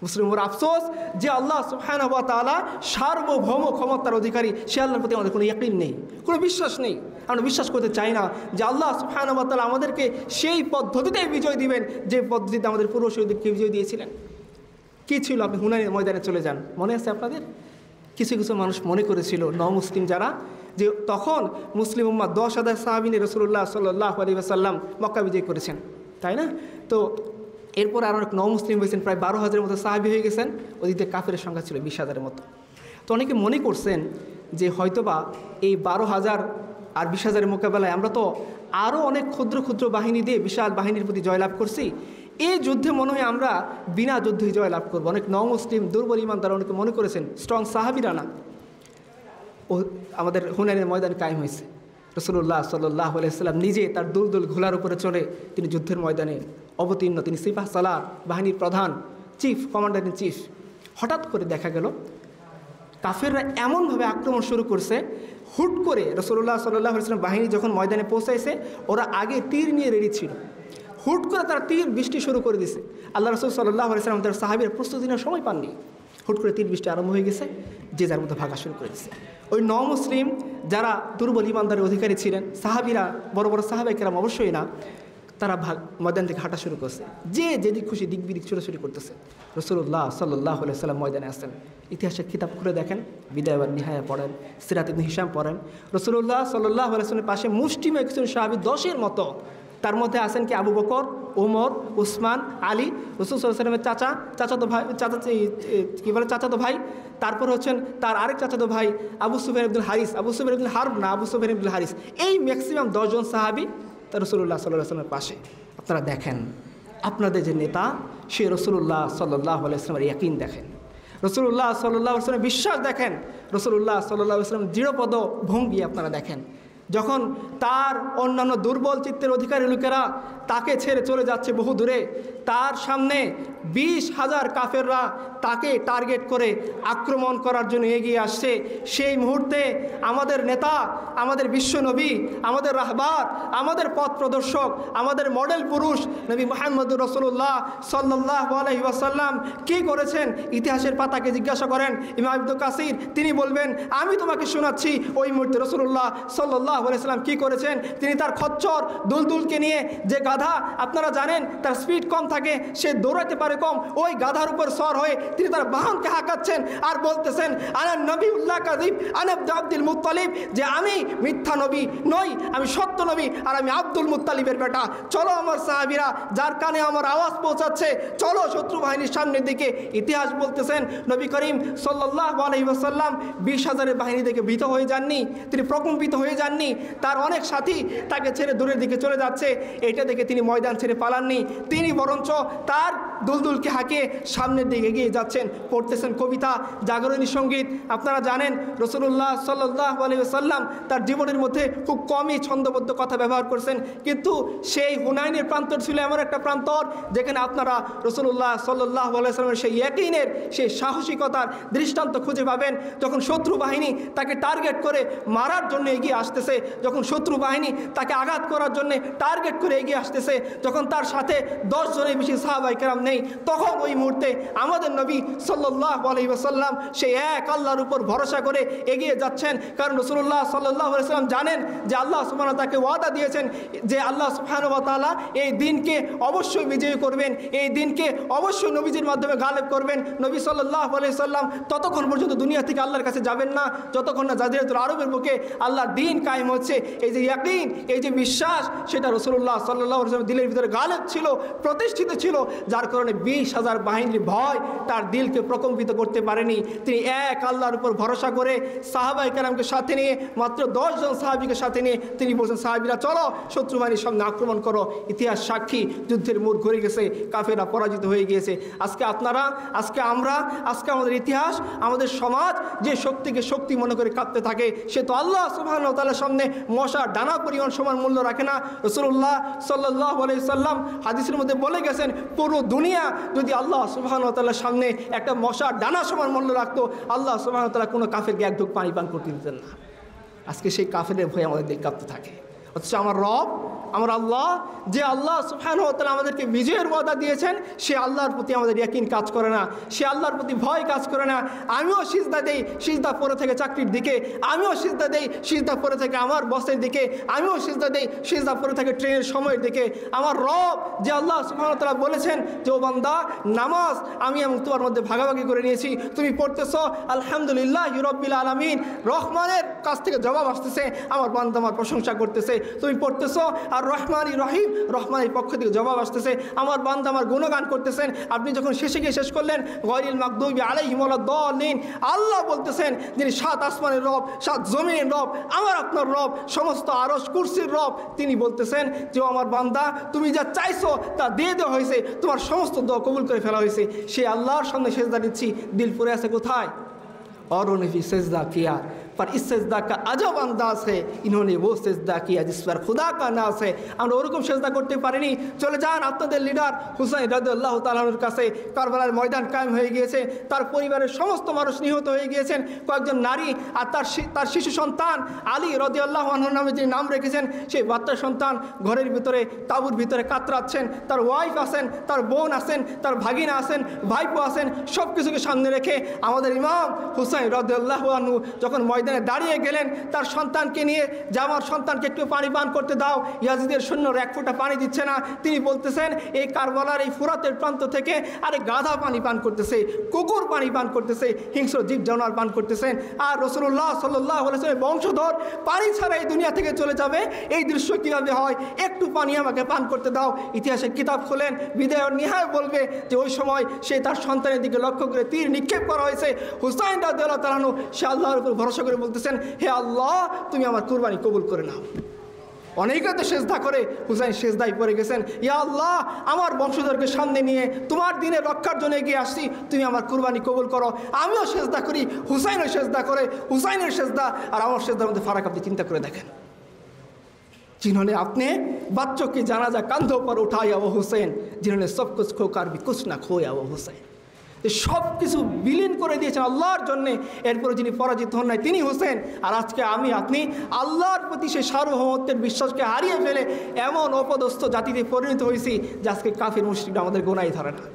মুসলিমের আফসোস যে আল্লাহ সুবহানাহু ওয়া তাআলা সার্বভৌম ক্ষমতার অধিকারী, সে আল্লাহর প্রতি আমাদের কোনো ইয়াকিন নেই, কোনো বিশ্বাস নেই। আমরা বিশ্বাস করতে চাই না যে আল্লাহ সুবহানাহু ওয়া তাআলা আমাদেরকে সেই পদ্ধতিতেই বিজয় দিবেন যে পদ্ধতিতে আমাদের পূর্বসূরীদেরকে বিজয় দিয়েছিলেন। কী ছিল? আপনি হুনাইনের ময়দানে চলে যান, মনে আছে আপনাদের? কিছু কিছু মানুষ মনে করেছিল, মুসলিম যারা, যে তখন মুসলিম উম্মাহ 10,000 সাহাবী নিয়ে রাসূলুল্লাহ সাল্লাল্লাহু আলাইহি ওয়াসাল্লাম মক্কা বিজয় করেছেন, তাই না? তো এরপর আরও অনেক মুসলিম হয়েছেন, প্রায় 12,000-এর মতো সাহাবী হয়ে গেছেন। ওদিকে কাফেরের সংখ্যা ছিল 20,000-এর মতো। তো অনেকে মনে করছেন যে হয়তোবা এই 12,000 আর 20,000-এর মোকাবেলায় আমরা তো আরও অনেক ক্ষুদ্র ক্ষুদ্র বাহিনী দিয়ে বিশাল বাহিনীর প্রতি জয়লাভ করছি, এই যুদ্ধে মনে হয় আমরা বিনা যুদ্ধেই জয়লাভ করবো। অনেক মুসলিম দুর্বল ইমানদার অনেকে মনে করেছেন, স্ট্রং সাহাবীরা না। ও আমাদের হুনাইনের ময়দানে কায়েম হয়েছে। রাসূলুল্লাহ সাল্লাল্লাহু আলাইহি ওয়াসাল্লাম নিজে তার দুলদুল ঘোড়ার উপরে চড়ে তিনি যুদ্ধের ময়দানে অবতীর্ণ। তিনি সিপাহ সালার বাহিনীর প্রধান, চিফ কমান্ডার ইন চিফ। হঠাৎ করে দেখা গেল কাফেররা এমনভাবে আক্রমণ শুরু করছে, হুট করে রাসূলুল্লাহ সাল্লাল্লাহু আলাইহি ওয়াসাল্লাম বাহিনী যখন ময়দানে পৌঁছাইছে, ওরা আগে তীর নিয়ে রেডি ছিল, হুট করে তারা তীর বৃষ্টি শুরু করে দিছে। আল্লাহ রাসূল সাল্লাল্লাহু আলাইহি ওয়াসাল্লাম তার সাহাবীরা প্রস্তুতি নেওয়ার সময় পাননি, হুট করে তীর বৃষ্টি আরম্ভ হয়ে গেছে, যে যার মধ্যে ভাগা শুরু করে দিচ্ছে। ওই মুসলিম যারা দুর্বল ইমানদারের অধিকারী ছিলেন, সাহাবীরা, বড় বড় সাহাবায়ে কেরাম অবশ্যই না, তারা ময়দান থেকে হাঁটা শুরু করছে, যে যেদিক খুশি দিক বিদিক ছোটাছুটি করতেছে। রাসূলুল্লাহ সাল্লাল্লাহু আলাইহি ওয়াসাল্লাম ময়দানে আসেন। ইতিহাসের কিতাব খুলে দেখেন, বিদায় ওয়ান নিহায়া পড়েন, সিরাত ইবনে হিশাম পড়েন। রাসূলুল্লাহ সাল্লাল্লাহু আলাইহি ওয়াসাল্লামের পাশে মুষ্টিমেয় কিছু সাহাবী 10-এর মতো, তার মধ্যে আছেন কি আবু বকর, ওমর, উসমান, আলী, রাসূল সাল্লাল্লাহু আলাইহি ওয়াসাল্লামের চাচাতো ভাই, চাচাতো ভাই। তারপর হচ্ছেন তার আরেক চাচাতো ভাই আবু সুফিয়ান ইবনুল হারিস, আবু সুফিয়ান ইবনুল হারব না, আবু সুফিয়ান ইবনুল হারিস। এই ম্যাক্সিমাম 10 জন সাহাবী তার রাসূলুল্লাহ সাল্লাল্লাহু আলাইহি ওয়াসাল্লামের পাশে। আপনারা দেখেন আপনাদের যে নেতা, সে রাসূলুল্লাহ সাল্লাল্লাহু আলাইহি ওয়াসাল্লামের ইয়াকিন দেখেন, রাসূলুল্লাহ সাল্লাল্লাহু আলাইহি ওয়াসাল্লামের বিশ্বাস দেখেন, রাসূলুল্লাহ সাল্লাল্লাহু আলাইহি ওয়াসাল্লামের দৃঢ়পদ ভঙ্গি আপনারা দেখেন। যখন তার অন্যান্য দুর্বল চিত্তের অধিকারী লোকেরা তাকে ছেড়ে চলে যাচ্ছে বহু দূরে, তার সামনে 20,000 কাফেররা তাকে টার্গেট করে আক্রমণ করার জন্য এগিয়ে আসছে। সেই মুহূর্তে আমাদের নেতা, আমাদের বিশ্বনবী, আমাদের রাহবার, আমাদের পথ প্রদর্শক, আমাদের মডেল পুরুষ নবী মুহাম্মদুর রাসূলুল্লাহ সাল্লাল্লাহু আলাইহি ওয়াসাল্লাম কী করেছেন? ইতিহাসের পাতাকে জিজ্ঞাসা করেন ইমাম ইবনে কাসির, তিনি বলবেন আমি তোমাকে শোনাচ্ছি ওই মুহূর্তে রাসূলুল্লাহ সাল্লাল্লাহু আলাইহি ওয়াসাল্লাম কী করেছেন। তিনি তার খচ্চর দুলদুলকে নিয়ে, যে গাধা আপনারা জানেন তার স্পিড কম থাকে, সে দৌড়াতে পারে কম, ওই গাধার উপর সওয়ার হয়ে তিনি তার বাহনকে হাঁকাচ্ছেন আর বলতেছেন আনা নবিউল্লাহ কাযিব আনা আব্দুল মুত্তালিব, যে আমি মিথ্যা নবী নই, আমি সত্য নবী আর আমি আব্দুল মুত্তালিবের বেটা। চলো আমার সাহাবীরা, যার কানে আমার আওয়াজ পৌঁছাচ্ছে, চলো শত্রু বাহিনীর সামনের দিকে। ইতিহাস বলতেছেন নবী করিম সাল্লাল্লাহু আলাইহি ওয়াসাল্লাম 20,000-এর বাহিনী দেখে ভীত হয়ে যাননি, তিনি প্রকম্পিত হয়ে যাননি। তার অনেক সাথী তাকে ছেড়ে দূরের দিকে চলে যাচ্ছে, এটা দেখে তিনি ময়দান ছেড়ে পালাননি, তিনি বরঞ্চ তার দুলদুলকে হাঁকিয়ে সামনের দিকে এগিয়ে যাচ্ছেন, পড়তেছেন কবিতা, জাগরণী সঙ্গীত। আপনারা জানেন রাসূলুল্লাহ সাল্লাল্লাহু আলাইহি ওয়াসাল্লাম তার জীবনের মধ্যে খুব কমই ছন্দবদ্ধ কথা ব্যবহার করছেন, কিন্তু সেই হুনাইনের প্রান্তর ছিল এমন একটা প্রান্তর যেখানে আপনারা রাসূলুল্লাহ সাল্লাল্লাহু আলাইহি ওয়াসাল্লামের সেই ইয়াকিনের, সেই সাহসিকতার দৃষ্টান্ত খুঁজে পাবেন। যখন শত্রু বাহিনী তাকে টার্গেট করে মারার জন্য এগিয়ে আসতেছে, যখন শত্রু বাহিনী তাকে আঘাত করার জন্য টার্গেট করে এগিয়ে আসতেছে, যখন তার সাথে 10 জনের বেশি সাহাবায়ে কেরাম নেই, তখন ওই মুহূর্তে আমাদের নবী সাল্লাল্লাহু আলাইহি ওয়াসাল্লাম সেই এক আল্লাহর উপর ভরসা করে এগিয়ে যাচ্ছেন। কারণ রাসূলুল্লাহ সাল্লাল্লাহু আলাইহি ওয়াসাল্লাম জানেন যে আল্লাহ সুবহানাহু ওয়া তাআলা তাকে ওয়াদা দিয়েছেন যে আল্লাহ সুবহানাহু ওয়া তাআলা এই দিনকে অবশ্যই বিজয়ী করবেন, এই দিনকে অবশ্যই নবীজির মাধ্যমে গালেব করবেন। নবী সাল্লাল্লাহু আলাইহি সাল্লাম ততক্ষণ পর্যন্ত দুনিয়া থেকে আল্লাহর কাছে যাবেন না যতক্ষণ না জাজিরাতুল আরবের বুকে আল্লাহর দিন কায়েম হচ্ছে। এই যে ইয়াকিন, এই যে বিশ্বাস, সেটা রাসূলুল্লাহ সাল্লাল্লাহু আলাইহি ওয়াসাল্লামের দিলের ভিতরে গালেব ছিল, প্রতিষ্ঠিত ছিল, যার কারণে 20,000 বাহিনীর ভয় তার দিলকে প্রকম্পিত করতে পারেনি। তিনি এক আল্লাহর উপর ভরসা করে সাহাবায়ে কেরামকে সাথে নিয়ে, মাত্র 10 জন সাহাবীকে সাথে নিয়ে তিনি বলছেন, সাহাবীরা চলো শত্রু বাহিনীর সামনে আক্রমণ করো। ইতিহাস সাক্ষী, যুদ্ধের মোড় ঘুরে গেছে, কাফেররা পরাজিত হয়ে গিয়েছে। আজকে আপনারা, আজকে আমরা, আজকে আমাদের ইতিহাস, আমাদের সমাজ যে শক্তিকে শক্তি মনে করে কাঁপতে থাকে, সে তো আল্লাহ সুবহানাহু ওয়া তাআলার সামনে মশার ডানা পরিমাণ সমান মূল্য রাখে না। রাসূলুল্লাহ সাল্লাল্লাহু আলাইহি সাল্লাম হাদিসের মধ্যে বলে গেছেন, পুরো দুনিয়া যদি আল্লাহ সুবহানাহু ওয়া তাআলার সামনে একটা মশার ডানা সমান মূল্য রাখতো, আল্লাহ সুবহানাহু ওয়া তাআলা কোনো কাফেরকে এক ঢোক পানি পান করতে দিতেন না। আজকে সেই কাফেরের ভয়ে আমাদের দিল কাঁপতে থাকে। অথচ আমার রব, আমার আল্লাহ, যে আল্লাহ সুবহানাহু ওয়া তাআলা আমাদেরকে বিজয়ের ওয়াদা দিয়েছেন, সে আল্লাহর প্রতি আমাদের ইয়াকিন কাজ করে না, সে আল্লাহর প্রতি ভয় কাজ করে না। আমিও সিজদা দেই, সিজদা পড়ে থেকে চাকরির দিকে, আমিও সিজদা দেই, সিজদা পড়ে থেকে আমার বসের দিকে, আমিও সিজদা দেই, সিজদা পড়ে থেকে ট্রেনের সময়ের দিকে। আমার রব, যে আল্লাহ সুবহানাহু ওয়া তাআলা বলেছেন যে ও বান্দা, নামাজ আমি এবং তোমার মধ্যে ভাগাভাগি করে নিয়েছি। তুমি পড়তেছো আলহামদুলিল্লাহি রাব্বিল আলামিন, রহমানের কাছ থেকে জবাব আসতেছে, আমার বান্দা আমার প্রশংসা করতেছে। তুমি পড়তেছো আর রহমানি রহিম, রহমানের পক্ষ থেকে জবাব আসতেছে, আমার বান্দা আমার গুণগান করতেছেন। আপনি যখন শেষে গিয়ে শেষ করলেন গায়রিল মাগদুবি আলাইহিম ওয়ালাদ-দাল্লিন, আল্লাহ বলতেছেন যিনি 7 আসমানের রব, 7 জমিনের রব, আমার আপনার রব, সমস্ত আরশ কুরসির রব, তিনি বলতেছেন যে আমার বান্দা তুমি যা চাইছো তা দিয়ে দেওয়া হয়েছে, তোমার সমস্ত দোয়া কবুল করে ফেলা হয়েছে। সে আল্লাহর সামনে সেজদা দিচ্ছি, দিল পড়ে আছে কোথায়? और उन्होंने भी सजदा किया, पर इस सजदा का अजब अंदाज है, इन्होंने वो सजदा किया जिस पर खुदा का नाज है। আমরা ওরকম সেজদা করতে পারিনি। চলে যান আপনাদের লিডার হুসাইন রাদিয়াল্লাহু তাআলার কাছে। কারবালার ময়দান কায়েম হয়ে গিয়েছে, তার পরিবারের সমস্ত মানুষ নিহত হয়ে গিয়েছেন, কয়েকজন নারী আর তার শিশু সন্তান আলী রাদিয়াল্লাহু আনহু নামে যিনি নাম রেখেছেন, সেই বাচ্চা সন্তান ঘরের ভিতরে, তাঁবুর ভিতরে কাতরাচ্ছেন। তার ওয়াইফ আছেন, তার বোন আছেন, তার ভাগিনা আছেন, ভাইপো আছেন, সব কিছুকে সামনে রেখে আমাদের ইমাম হুসাইন রাদিয়াল্লাহু আনহু যখন ময়দানে দাঁড়িয়ে গেলেন তার সন্তানকে নিয়ে, যে আমার সন্তানকে একটু পানি পান করতে দাও, ইয়াজিদের সৈন্যরা এক ফোঁটা পানি দিচ্ছে না। তিনি বলতেছেন এই কারবালার এই ফুরাতের প্রান্ত থেকে আরে গাধা পানি পান করতেছে, কুকুর পানি পান করতেছে, হিংস্র জীব জানোয়ার পান করতেছেন, আর রাসূলুল্লাহ সাল্লাল্লাহু আলাইহি ওয়াসাল্লামের বংশধর পানি ছাড়া এই দুনিয়া থেকে চলে যাবে, এই দৃশ্য কীভাবে হয়? একটু পানি আমাকে পান করতে দাও। ইতিহাসের কিতাব খোলেন, বিদায় নিহায় বলবে যে ওই সময় সে তার সন্তানের দিকে লক্ষ্য করে তীর নিক্ষেপ করা হয়েছে। হুসাইন রাদিয়াল্লাহু তাআলা সে আল্লাহর উপর ভরসা করে বলতেছেন, হে আল্লাহ তুমি আমার কুরবানি কবুল করে নাও। অনেকে তো সেজদা করে, হুসাইন সেজদায় পড়ে গেছেন, ইয়া আল্লাহ আমার বংশধরকে সামনে নিয়ে তোমার দিনের রক্ষার জন্য এগিয়ে আসছি, তুমি আমার কুরবানি কবুল করো। আমিও সেজদা করি, হুসাইনও সেজদা করে, হুসাইনের সেজদা আর আমার সেজদার মধ্যে ফারাক আপনি চিন্তা করে দেখেন। जिन्होंने अपने बच्चों की जनाजा कंधों पर उठाया वो हुसैन, जिन्होंने सब कुछ खोकर भी कुछ ना खोया वो हुसैन। সব কিছু বিলীন করে দিয়েছেন আল্লাহর জন্যে, এরপরে যিনি পরাজিত হন নাই তিনি হোসেন। আর আজকে আমি আপনি আল্লাহর প্রতি সেই সার্বভৌমত্বের বিশ্বাসকে হারিয়ে ফেলে এমন অপদস্থ জাতিতে পরিণত হয়েছি যে আজকে কাফির মুশরিকরা আমাদের গোনাই ধরে না।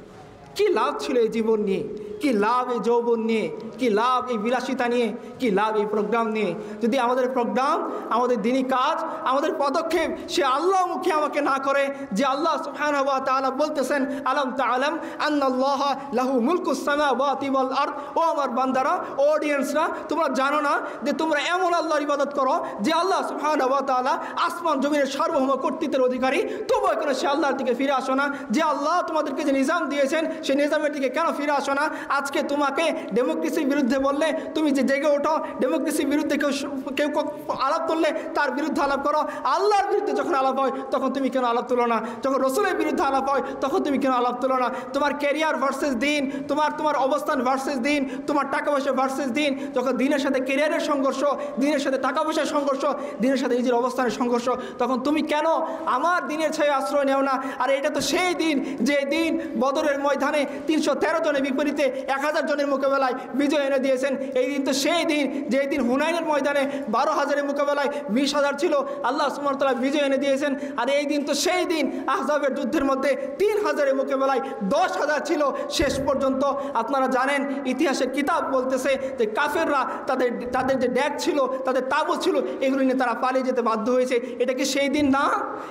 কি লাভ ছিল এই জীবন নিয়ে, কি লাভ এই যৌবন নিয়ে, কি লাভ এই বিলাসিতা নিয়ে, কি লাভ এই প্রোগ্রাম নিয়ে, যদি আমাদের প্রোগ্রাম, আমাদের দিনী কাজ, আমাদের পদক্ষেপ সে আল্লাহ মুখে আমাকে না করে, যে আল্লাহ সুবহানাহু ওয়া তাআলা বলতেছেন আলাম তাআলাম আন্নাল্লাহা লাহু মুলকুস সামাওয়াতি ওয়াল আরদ। ও আমার বান্দারা, অডিয়েন্সরা, তোমরা জানো না যে তোমরা এমন আল্লাহর ইবাদত করো যে আল্লাহ সুবহানাহু ওয়া তাআলা আসমান জমিনের সার্বভৌম কর্তৃত্বের অধিকারী, তবুও কেন সে আল্লাহর দিকে ফিরে আসো না? যে আল্লাহ তোমাদেরকে যে নিজাম দিয়েছেন সেই নিজামের দিকে কেন ফিরে আসো না? আজকে তোমাকে ডেমোক্রেসির বিরুদ্ধে বললে তুমি যে জেগে ওঠো, ডেমোক্রেসির বিরুদ্ধে কেউ আলাপ তুললে তার বিরুদ্ধে আলাপ করো। আল্লাহর বিরুদ্ধে যখন আলাপ হয় তখন তুমি কেন আলাপ তুলো না? যখন রসুলের বিরুদ্ধে আলাপ হয় তখন তুমি কেন আলাপ তুলো না? তোমার ক্যারিয়ার ভার্সেস দিন, তোমার অবস্থান ভার্সেস দিন, তোমার টাকা পয়সা ভার্সেস দিন, যখন দিনের সাথে ক্যারিয়ারের সংঘর্ষ, দিনের সাথে টাকা পয়সার সংঘর্ষ, দিনের সাথে নিজের অবস্থানের সংঘর্ষ, তখন তুমি কেন আমার দিনের ছায়া আশ্রয় নেও না? আর এটা তো সেই দিন যে দিন বদরের ময়দান ময়দানে 313 জনের বিপরীতে 1000 জনের মোকাবেলায় বিজয় এনে দিয়েছেন। এই দিন তো সেই দিন যেই দিন হুনাইনের ময়দানে 12,000-এর মোকাবেলায় 20,000 ছিল, আল্লাহ সুবহানাহু ওয়া তাআলা বিজয় এনে দিয়েছেন। আর এই দিন তো সেই দিন আহজাবের যুদ্ধের মধ্যে 3,000-এর মোকাবেলায় 10,000 ছিল। শেষ পর্যন্ত আপনারা জানেন, ইতিহাসের কিতাব বলতেছে যে কাফেররা তাদের যে ড্যাগ ছিল, তাদের তাবু ছিল, এগুলো নিয়ে তারা পালিয়ে যেতে বাধ্য হয়েছে। এটা কি সেই দিন না?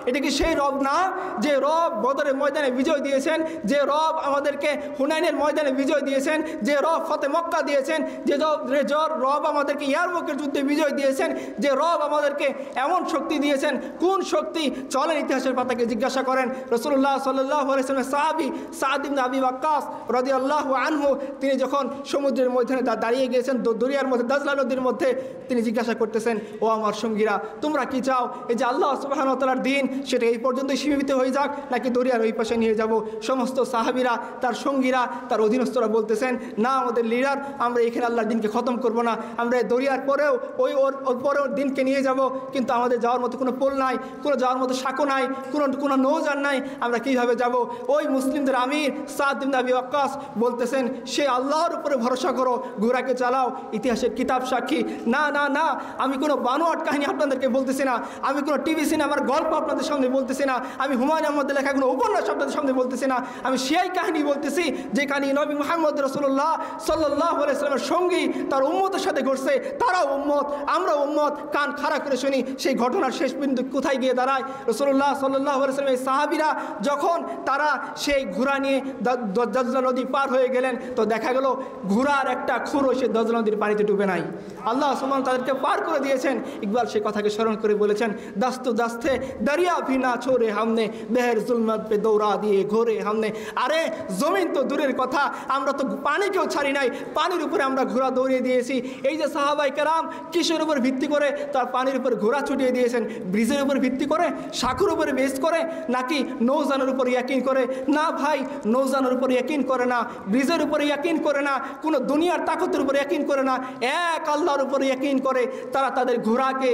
এটা কি সেই রব না যে রব বদরের ময়দানে বিজয় দিয়েছেন, যে রব আমাদেরকে হুনাইনের ময়দানে বিজয় দিয়েছেন, যে রব ফতে মক্কা দিয়েছেন, যে রব আমাদেরকে ইয়ারমুকের যুদ্ধে বিজয় দিয়েছেন, যে রব আমাদেরকে এমন শক্তি দিয়েছেন? কোন শক্তি? চলেন ইতিহাসের পাতাকে জিজ্ঞাসা করেন। রাসূলুল্লাহ সাল্লাল্লাহু আলাইহি ওয়াসাল্লামের সাহাবী সাদ ইবনে আবি ওয়াক্কাস রাদিয়াল্লাহু আনহু, তিনি যখন সমুদ্রের মধ্যে দাঁড়িয়ে গিয়েছেন, দরিয়ার মধ্যে, দাজলা নদীর মধ্যে, তিনি জিজ্ঞাসা করতেছেন, ও আমার সঙ্গীরা, তোমরা কি চাও? এই যে আল্লাহ সুবহানাহু ওয়া তাআলার দিন, সেটা এই পর্যন্তই সীমিত হয়ে যাক, নাকি দরিয়ার ওই পাশে নিয়ে যাব? সমস্ত সাহাবীরা, তার সঙ্গীরা, তার অধীনস্থরা বলতেছেন, না আমাদের লিডার, আমরা এখানে আল্লাহর দিনকে খতম করব না, আমরা দরিয়ার পরেও ওর পরেও দিনকে নিয়ে যাব, কিন্তু আমাদের যাওয়ার মতো কোনো পোল নাই, কোনো যাওয়ার মতো সাঁকো নাই, কোনো নৌযান নাই, আমরা কীভাবে যাব? ওই মুসলিমদের আমির সাদ ইবনে আবি ওয়াক্কাস বলতেছেন, সে আল্লাহর উপরে ভরসা করো, ঘোড়াকে চালাও। ইতিহাসের কিতাব সাক্ষী। না না না, আমি কোনো বানোয়াট কাহিনী আপনাদেরকে বলতেছি না, আমি কোনো টিভি সিনেমার গল্প আপনাদের সামনে বলতেছি না, আমি হুমায়ুন আহমদের লেখা কোনো উপন্যাস আপনাদের সামনে বলতেছি না, আমি সেই কাহিনী বলতেছি যে কাহিনী নবী মুহাম্মদ রাসূলুল্লাহ সাল্লাল্লাহু আলাইহি ওয়াসাল্লামের সঙ্গী তার উম্মতের সাথে ঘটছে। তারাও উম্মত, আমরা উম্মত, কান খাড়া করে শুনি সেই ঘটনার শেষ বিন্দু কোথায় গিয়ে দাঁড়ায়। রাসূলুল্লাহ সাল্লাল্লাহু আলাইহি ওয়াসাল্লামের সাহাবীরা যখন তারা সেই ঘোড়া নিয়ে দাজলা নদী পার হয়ে গেলেন, তো দেখা গেল ঘোড়ার একটা খুরও সে দাজলা নদীর পানিতে ডুবে নাই। আল্লাহ সুবহানাহু তাদেরকে পার করে দিয়েছেন। ইকবাল সে কথাকে স্মরণ করে বলেছেন, দাস্তু দাস্তে দরিয়া ভি না ছোড়ে হামনে, বেহের জুলমত পে দৌড়া দিয়ে ঘোরে হামনে। আরে জমিন তো দূরের কথা, আমরা তো পানিকেও ছাড়ি নাই, পানির উপরে আমরা ঘোড়া দৌড়িয়ে দিয়েছি। এই যে সাহাবায়ে কেরাম কিসের উপর ভিত্তি করে তার পানির উপর ঘোড়া ছুটিয়ে দিয়েছেন? ব্রিজের উপর ভিত্তি করে, সাঁকুর উপরে বেস করে, নাকি নৌজানের উপর ইয়াকিন করে? না ভাই, নৌজানের উপর ইয়াকিন করে না, ব্রিজের উপরে ইয়াকিন করে না, কোনো দুনিয়ার তাকতের উপর ইয়াকিন করে না, এক আল্লাহর উপর ইয়াকিন করে তারা তাদের ঘোড়াকে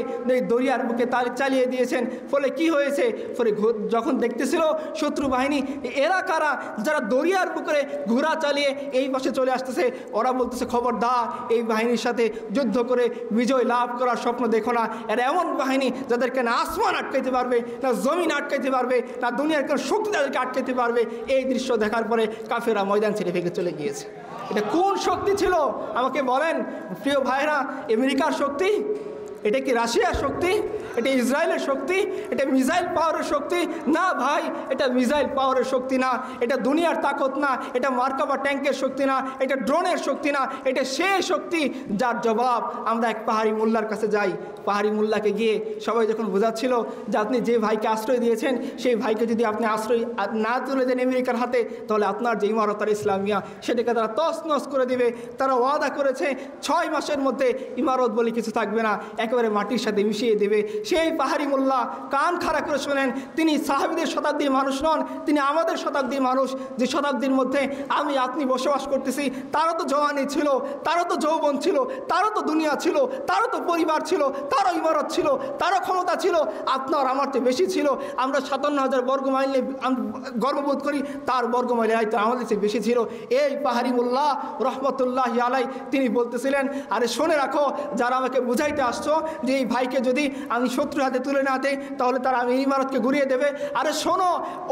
দরিয়ার বুকে চালিয়ে দিয়েছেন। ফলে কি হয়েছে? ফলে যখন দেখতেছিল শত্রু বাহিনী, এরা কারা যারা দরিয়ার বুকে ঘোড়া চালিয়ে এই পাশে চলে আসতেছে, ওরা বলতেছে, খবরদার এই বাহিনীর সাথে যুদ্ধ করে বিজয় লাভ করার স্বপ্ন দেখো না। এরা এমন বাহিনী যাদেরকে না আসমান আটকাইতে পারবে, না জমিন আটকাইতে পারবে, না দুনিয়ার কোনো শক্তি তাদেরকে আটকাইতে পারবে। এই দৃশ্য দেখার পরে কাফেররা ময়দান ছেড়ে ভেঙে চলে গিয়েছে। এটা কোন শক্তি ছিল আমাকে বলেন প্রিয় ভাইরা? আমেরিকার শক্তি? এটা কি রাশিয়ার শক্তি? এটা ইসরায়েলের শক্তি? এটা মিসাইল পাওয়ারের শক্তি? না ভাই, এটা মিসাইল পাওয়ারের শক্তি না, এটা দুনিয়ার তাকত না, এটা মার্কাবা ট্যাঙ্কের শক্তি না, এটা ড্রোনের শক্তি না, এটা সেই শক্তি যার জবাব আমরা এক পাহাড়ি মোল্লার কাছে যাই। পাহাড়ি মোল্লাকে গিয়ে সবাই যখন বোঝাচ্ছিল যে আপনি যে ভাইকে আশ্রয় দিয়েছেন, সেই ভাইকে যদি আপনি আশ্রয় না তুলে দেন আমেরিকার হাতে, তাহলে আপনার যে ইমারত আল ইসলামিয়া সেটাকে তারা তছনছ করে দিবে। তারা ওয়াদা করেছে 6 মাসের মধ্যে ইমারত বলে কিছু থাকবে না, একেবারে মাটির সাথে মিশিয়ে দেবে। সেই পাহাড়ি মোল্লা কান খাড়া করে শোনেন, তিনি সাহাবীদের শতাব্দীর মানুষ নন, তিনি আমাদের শতাব্দীর মানুষ। যে শতাব্দীর মধ্যে আমি আপনি বসবাস করতেছি, তারও তো জওয়ানি ছিল, তারও তো যৌবন ছিল, তারও তো দুনিয়া ছিল, তারও তো পরিবার ছিল, তারও ইমারত ছিল, তারও ক্ষমতা ছিল, আপনার আমার তো বেশি ছিল। আমরা 57,000 বর্গমাইল গর্ববোধ করি, তার বর্গমাইল হয়তো আমাদের চেয়ে বেশি ছিল। এই পাহাড়ি মোল্লা রহমতুল্লাহি আলাই তিনি বলতেছিলেন, আরে শুনে রাখো, যারা আমাকে বুঝাইতে আসছো যে এই ভাইকে যদি আমি শত্রুর হাতে তুলে না দিই তাহলে তারা আমি ইমারতকে ঘুরিয়ে দেবে, আরে শোনো,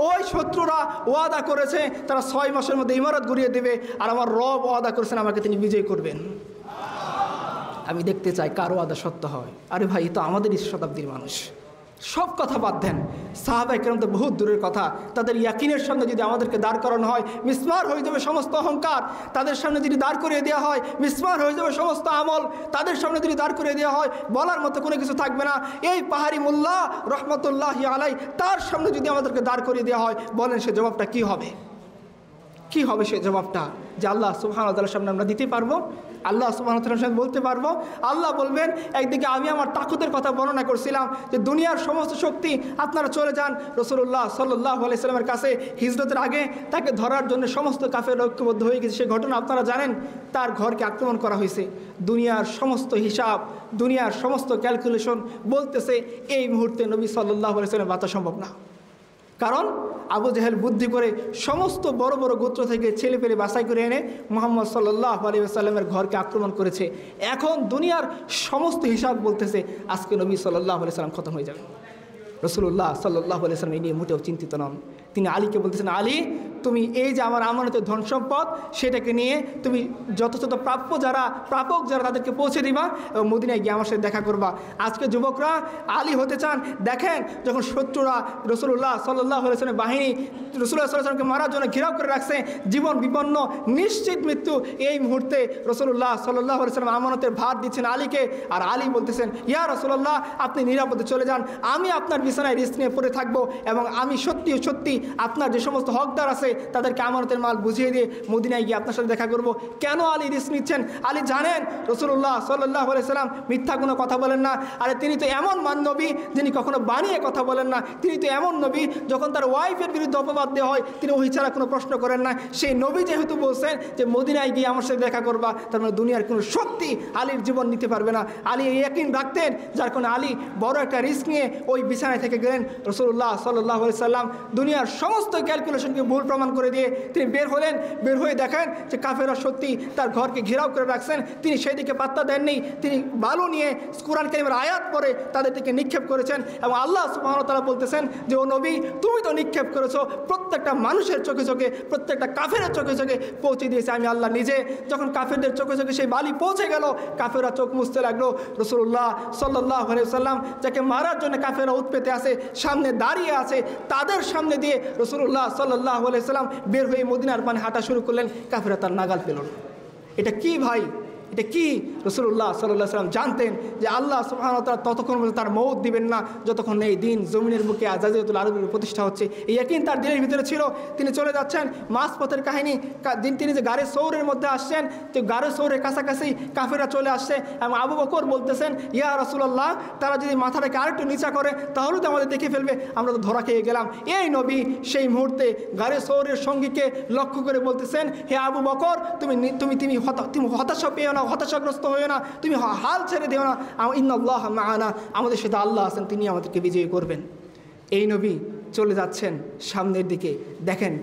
ওই শত্রুরা ওয়াদা করেছে তারা 6 মাসের মধ্যে ইমারত ঘুরিয়ে দেবে, আর আমার রব ওয়াদা করেছেন আমাকে তিনি বিজয় করবেন। আমি দেখতে চাই কার ওয়াদা সত্য হয়। আরে ভাই, তো আমাদেরই শতাব্দীর মানুষ। সব কথা বাদ দেন, সাহাবায়ে কেরাম তো বহুত দূরের কথা, তাদের ইয়াকিনের সামনে যদি আমাদেরকে দাঁড় করানো হয়, মিসমার হয়ে যাবে সমস্ত অহংকার। তাদের সামনে যদি দাঁড় করিয়ে দেওয়া হয়, মিসমার হয়ে যাবে সমস্ত আমল। তাদের সামনে যদি দাঁড় করিয়ে দেওয়া হয়, বলার মতো কোনো কিছু থাকবে না। এই পাহাড়ি মোল্লা রহমতুল্লাহি আলাই, তার সামনে যদি আমাদেরকে দাঁড় করিয়ে দেওয়া হয়, বলেন সে জবাবটা কি হবে? কি হবে সে জবাবটা? যে আল্লাহ সুবহানাহু ওয়া তাআলার সামনে আমরা দিতে পারবো? আল্লাহ সুবহানাহু ওয়া তাআলার সামনে বলতে পারবো? আল্লাহ বলবেন, একদিকে আমি আমার তাকতের কথা বর্ণনা করছিলাম যে দুনিয়ার সমস্ত শক্তি আপনারা চলে যান রাসূলুল্লাহ সাল্লাল্লাহু আলাইহি সাল্লামের কাছে। হিজরতের আগে তাকে ধরার জন্য সমস্ত কাফের ঐক্যবদ্ধ হয়ে গেছে, সে ঘটনা আপনারা জানেন। তার ঘরকে আক্রমণ করা হয়েছে। দুনিয়ার সমস্ত হিসাব, দুনিয়ার সমস্ত ক্যালকুলেশন বলতেছে এই মুহূর্তে নবী সাল্লাল্লাহু আলাইহি সাল্লাম বাঁচা সম্ভব না। কারণ আবু জেহেল বুদ্ধি করে সমস্ত বড় বড় গোত্র থেকে ছেলে পেলে বাছাই করে এনে মুহাম্মদ সাল্লাল্লাহু আলাইহি ওয়াসাল্লামের ঘরকে আক্রমণ করেছে। এখন দুনিয়ার সমস্ত হিসাব বলতেছে আজকে নবী সাল্লাল্লাহু আলাইহি ওয়াসাল্লাম খতম হয়ে যাবে। রাসূলুল্লাহ সাল্লাল্লাহু আলাইহি ওয়াসাল্লাম এই নিয়ে মোটেও চিন্তিত নন। তিনি আলীকে বলতেছেন, আলী তুমি এই যে আমার আমানতের ধন সম্পদ সেটাকে নিয়ে তুমি যথাযথ প্রাপক যারা তাদেরকে পৌঁছে দিবা এবং মদিনায় গিয়ে আমার সাথে দেখা করবা। আজকে যুবকরা আলী হতে চান, দেখেন যখন শত্রুরা রাসূলুল্লাহ সাল্লাল্লাহু আলাইহি ওয়াসাল্লামের বাহিনী রাসূলুল্লাহ সাল্লাল্লাহু আলাইহি ওয়াসাল্লামকে মারার জন্য ঘেরাও করে রাখছে, জীবন বিপন্ন, নিশ্চিত মৃত্যু। এই মুহূর্তে রাসূলুল্লাহ সাল্লাল্লাহু আলাইহি ওয়াসাল্লাম আমানতের ভার দিচ্ছেন আলীকে, আর আলী বলতেছেন, ইয়া রাসূলুল্লাহ আপনি নিরাপদে চলে যান, আমি আপনার বিছানায় রিস্ক নিয়ে পড়ে থাকবো এবং আমি সত্যি আপনার যে সমস্ত হকদার আছে তাদেরকে আমানতের মাল বুঝিয়ে দিয়ে মদিনায় গিয়ে আপনার সাথে দেখা করব। কেন আলী রিস্ক নিচ্ছেন? আলী জানেন রাসূলুল্লাহ সাল্লাল্লাহু আলাইহি ওয়াসাল্লাম মিথ্যা কোনো কথা বলেন না। আরে তিনি তো এমন নবী যিনি কখনো বানিয়ে কথা বলেন না। তিনি তো এমন নবী যখন তার ওয়াইফের বিরুদ্ধে অপবাদ দেওয়া হয় তিনি ওই ছাড়া কোনো প্রশ্ন করেন না। সেই নবী যেহেতু বলছেন যে মদিনায় গিয়ে আমার সাথে দেখা করবা, তার মানে দুনিয়ার কোনো শক্তি আলীর জীবন নিতে পারবে না। আলী এই ইয়াকিন রাখতেন, যার কারণে আলী বড় একটা রিস্ক নিয়ে ওই বিছানায় থেকে গেলেন। রাসূলুল্লাহ সাল্লাল্লাহু আলাইহি ওয়াসাল্লাম দুনিয়ার সমস্ত ক্যালকুলেশনকে ভুল প্রমাণ করে দিয়ে তিনি বের হলেন। বের হয়ে দেখেন যে কাফেররা সত্যি তার ঘরকে ঘেরাও করে রাখছেন। তিনি সেই দিকে পাত্তা দেননি। তিনি বালু নিয়ে কোরআন কারীমের আয়াত পড়ে তাদের দিকে নিক্ষেপ করেছেন এবং আল্লাহ সুবহানাহু ওয়া তাআলা বলতেছেন যে ও নবী তুমি তো নিক্ষেপ করেছো, প্রত্যেকটা মানুষের চোখে চোখে, প্রত্যেকটা কাফেরের চোখে চোখে পৌঁছে দিয়েছে আমি আল্লাহ নিজে। যখন কাফেরদের চোখে চোখে সেই বালি পৌঁছে গেল, কাফেররা চোখ মুছতে লাগলো। রাসূলুল্লাহ সাল্লাল্লাহু আলাইহি ওয়াসাল্লাম যাকে মারার জন্য কাফেররা উৎপেতে আছে, সামনে দাঁড়িয়ে আছে, তাদের সামনে দিয়ে রাসূলুল্লাহ সাল্লাল্লাহু আলাইহি ওয়াসাল্লাম বের হয়ে মদিনার পানে হাঁটা শুরু করলেন। কাফেররা তার নাগাল পেল না। এটা কি ভাই, এটা কি? রাসূলুল্লাহ সাল্লাল্লাহু আলাইহি ওয়াসাল্লাম জানতেন যে আল্লাহ সুবহানাহু ওয়া তাআলা ততক্ষণ পর্যন্ত তার মওত দিবেন না যতক্ষণ এই দিন জমিনের বুকে জাজিরাতুল আরবের প্রতিষ্ঠা হচ্ছে। এই ইয়াকিন তার দিলের ভিতরে ছিল। তিনি চলে যাচ্ছেন মাঝপথের কাহিনী, তিনি যে গারে সৌরের মধ্যে আসছেন, তো গারে সৌরের কাছাকাছি কাফেররা চলে আসছে এবং আবু বকর বলতেছেন, ইয়া রাসূলুল্লাহ তারা যদি মাথাটাকে আরেকটু নিচা করে তাহলে তো আমাদের দেখে ফেলবে, আমরা তো ধরা খেয়ে গেলাম। এই নবী সেই মুহূর্তে গারে সৌরের সঙ্গীকে লক্ষ্য করে বলতেছেন, হে আবু বকর তুমি হতাশা পেও না, হতাশাগ্রস্ত হয়েও না, তুমি হাল ছেড়ে দিও না, ইন্নাল্লাহ মা'ানা, আমাদের সাথে আল্লাহ আছেন, তিনি আমাদেরকে বিজয়ী করবেন। এই নবী চলে যাচ্ছেন সামনের দিকে। দেখেন